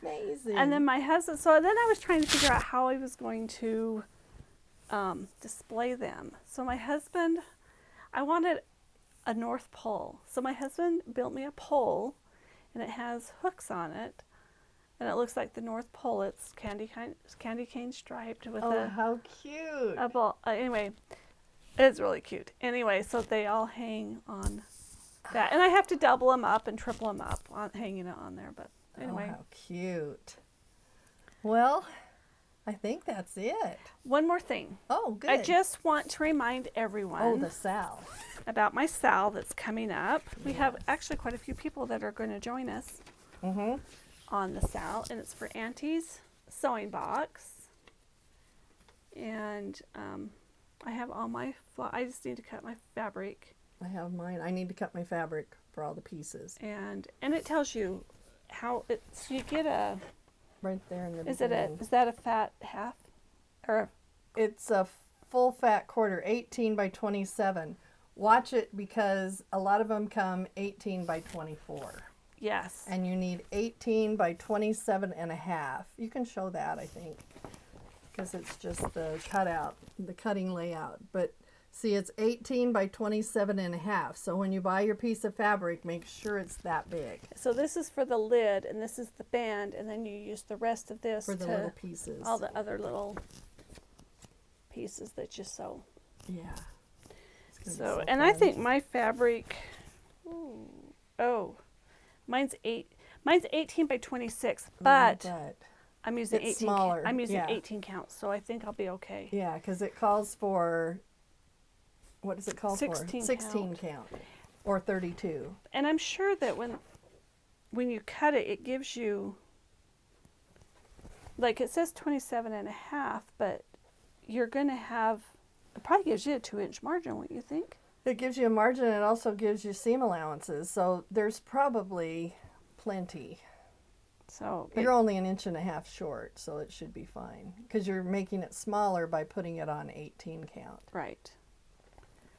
Amazing. and then my husband, so then I was trying to figure out how I was going to display them. So my husband, I wanted a North Pole. So my husband built me a pole, and it has hooks on it, and it looks like the North Pole. It's candy cane striped with Oh, how cute. a ball. Anyway, it's really cute. Anyway, so they all hang on that, and I have to double them up and triple them up on hanging it on there. But anyway, Oh, how cute. Well, I think that's it. one more thing. Oh, good. I just want to remind everyone Oh, the SAL. about my SAL that's coming up. We have actually quite a few people that are going to join us Mm-hmm. on the SAL, and it's for Auntie's Sewing Box. And I have all my, I just need to cut my fabric. I have mine. I need to cut my fabric for all the pieces. And it tells you how it's, you get a, Right there in the is beginning. that a fat half? Or It's a full fat quarter, 18 by 27. Watch it because a lot of them come 18 by 24. yes. And you need 18 by 27 and a half. You can show that, I think, because it's just the cutout, the cutting layout. But see, it's 18 by 27 and a half. So when you buy your piece of fabric, make sure it's that big So this is for the lid, and this is the band, and then you use the rest of this for the to little pieces. all the other little pieces that you sew. Yeah. It's gonna be So, and I fun. think my fabric, mine's 18 by 26, but I'm using it's 18. smaller, I'm using yeah. 18 counts, so I think I'll be okay. Yeah, because it calls for, what does it call 16 for? 16 count. Or 32. And I'm sure that when you cut it, it gives you, like it says 27 and a half, but you're going to have It probably gives you a 2-inch margin, wouldn't you think? It gives you a margin, and it also gives you seam allowances. So there's probably plenty. So But you're only 1.5 inches short, so it should be fine. Because you're making it smaller by putting it on 18 count. right.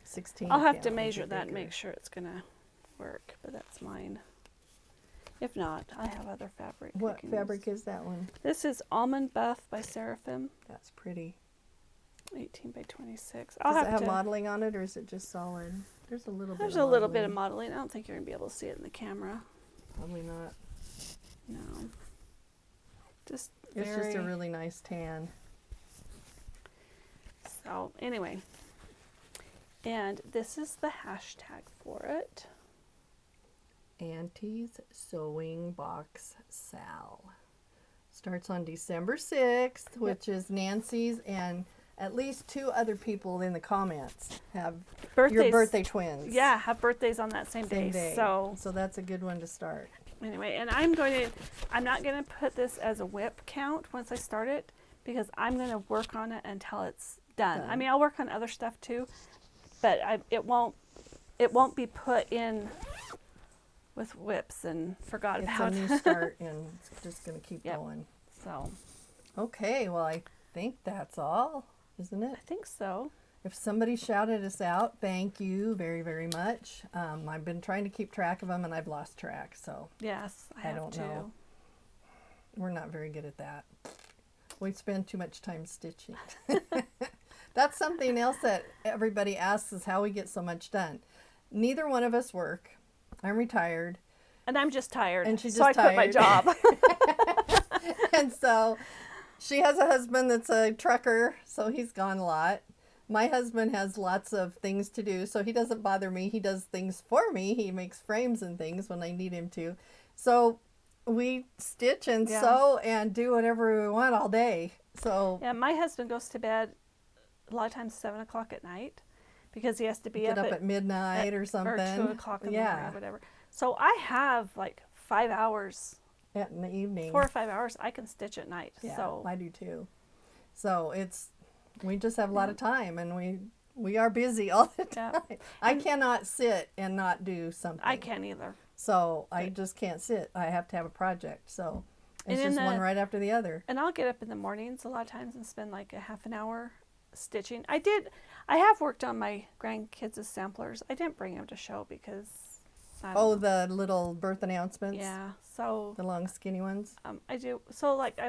16 I'll have count to would be measure that and bigger. make sure it's going to work, but that's mine. If not, I have other fabric. I What can fabric use. is that one? This is Almond Buff by Seraphim, That's pretty. 18 by 26. Does it have modeling on it, or is it just solid? There's a little bit There's of a little bit of modeling. modeling. I don't think you're going to be able to see it in the camera. Probably not. No. Just It's very, just a really nice tan. So anyway, and this is the hashtag for it. Auntie's Sewing Box Sal. Starts on December 6th, which is Nancy's, and at least 2 other people in the comments have your birthday twins. Yeah, have birthdays on that same day. So that's a good one to start. anyway, and I'm not going to put this as a whip count once I start it, because I'm going to work on it until it's done. I mean, I'll work on other stuff too, but it won't be put in with whips and forgot about. It's a new start, and it's just going to keep Yep. going. So Okay, well, I think that's all, isn't it? I think so. If somebody shouted us out, thank you very, very much. I've been trying to keep track of them, and I've lost track, so Yes, I have don't to. know. We're not very good at that. We spend too much time stitching. That's something else that everybody asks, is how we get so much done. Neither one of us work. I'm retired. And I'm just tired. And she's so just I quit my job. And so she has a husband that's a trucker, so he's gone a lot. My husband has lots of things to do, so he doesn't bother me. He does things for me. He makes frames and things when I need him to. So we stitch and sew and do whatever we want all day. So yeah, my husband goes to bed a lot of times 7 o'clock at night, because he has to be get up at midnight or something. Or 2 o'clock in the morning or whatever. So I have like 5 hours. In the evening. 4 or 5 hours I can stitch at night. Yeah, So I do too. So we just have a lot of time, and we are busy all the time. Yeah. I cannot sit and not do something. I can't either. So I just can't sit. I have to have a project. So it's And just one right after the other. And I'll get up in the mornings a lot of times and spend like a half an hour stitching. I have worked on my grandkids' samplers. I didn't bring them to show because I don't know. The little birth announcements. Yeah. So The long skinny ones. I do. So like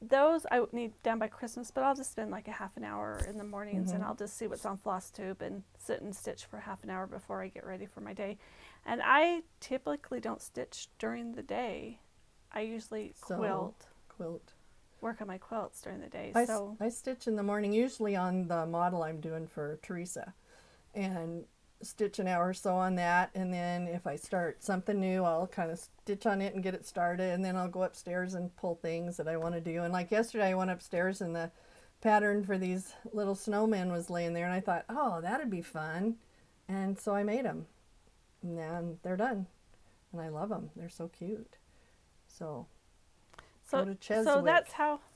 those I would need done by Christmas, but I'll just spend like a half an hour in the mornings, and I'll just see what's on Flosstube and sit and stitch for half an hour before I get ready for my day. And I typically don't stitch during the day. I usually quilt. Work on my quilts during the day. I stitch in the morning, usually on the model I'm doing for Teresa, and stitch an hour or so on that, and then if I start something new, I'll kind of stitch on it and get it started, and then I'll go upstairs and pull things that I want to do. And like yesterday, I went upstairs and the pattern for these little snowmen was laying there, and I thought, oh, that'd be fun, and so I made them, and then they're done, and I love them. They're so cute. So go to Cheswick. So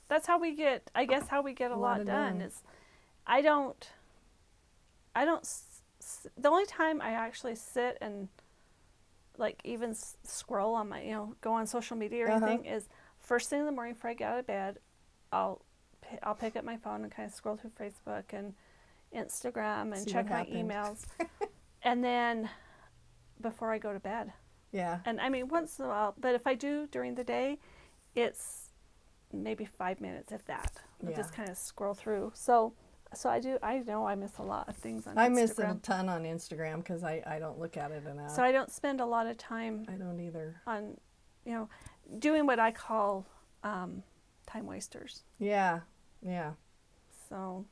that's how we get, I guess, how we get a lot done is the only time I actually sit and like even scroll on my, go on social media or anything is first thing in the morning before I get out of bed. I'll pick up my phone and kind of scroll through Facebook and Instagram and check my emails. And then before I go to bed. Yeah. And I mean, once in a while, but if I do during the day, it's maybe 5 minutes, if that. I'll just kind of scroll through. So I know I miss a lot of things on Instagram. I miss it a ton on Instagram because I don't look at it enough. So I don't spend a lot of time. I don't either. On, doing what I call time wasters. Yeah, yeah. So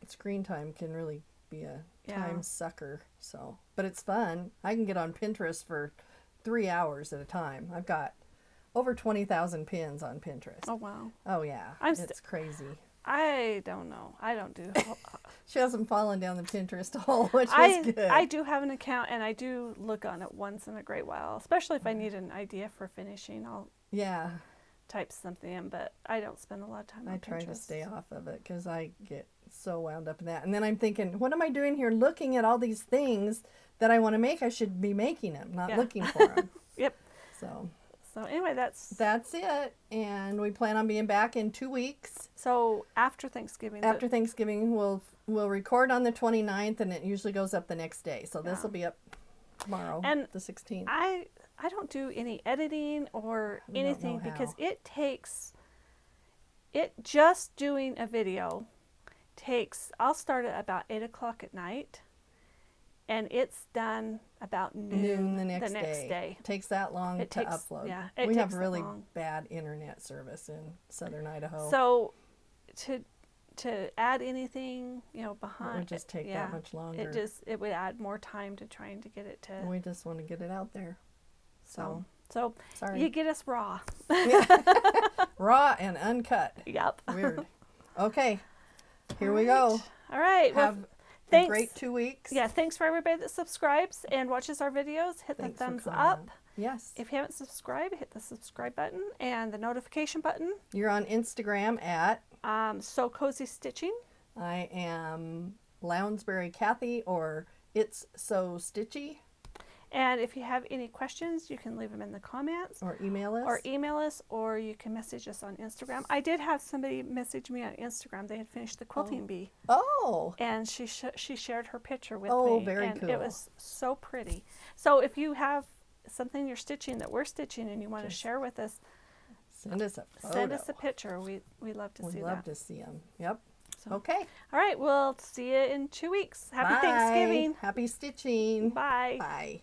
screen time can really be a time sucker. So, but it's fun. I can get on Pinterest for 3 hours at a time. I've got over 20,000 pins on Pinterest. Oh wow. Oh yeah. It's crazy. I don't know. I don't do. She hasn't fallen down the Pinterest hole, which is good. I do have an account, and I do look on it once in a great while, especially if I need an idea for finishing. I'll type something in, but I don't spend a lot of time on Pinterest. I try to stay off of it because I get so wound up in that. And then I'm thinking, what am I doing here looking at all these things that I want to make? I should be making them, not looking for them. Yep. So anyway, that's it. And we plan on being back in 2 weeks. So after Thanksgiving. After Thanksgiving, we'll record on the 29th, and it usually goes up the next day. So this will be up tomorrow, and the 16th. I don't do any editing or anything because it takes, just doing a video takes, I'll start at about 8 o'clock at night, and it's done about noon the next day. It takes that long to upload. Yeah, we have really bad internet service in southern Idaho. So to add anything, behind, it would just take that much longer. It would add more time to trying to get it to. We just want to get it out there. So sorry. You get us raw. Raw and uncut. Yep. Weird. Okay. Here we go. All right. Have a great 2 weeks. Yeah. Thanks for everybody that subscribes and watches our videos. Hit the thumbs up. Yes. If you haven't subscribed, hit the subscribe button and the notification button. You're on Instagram at So Cozy Stitching. I am Lounsbury Kathy, or It's So Stitchy. And if you have any questions, you can leave them in the comments. Or email us. Or you can message us on Instagram. I did have somebody message me on Instagram. They had finished the quilting bee. Oh. And she shared her picture with me. Oh, very and cool. It was so pretty. So if you have something you're stitching that we're stitching and you want to share with us, send us a photo. Send us a picture. We love to see that. We'd love to see them. Yep. So, okay. All right. We'll see you in 2 weeks. Happy Bye. Thanksgiving. Happy stitching. Bye. Bye.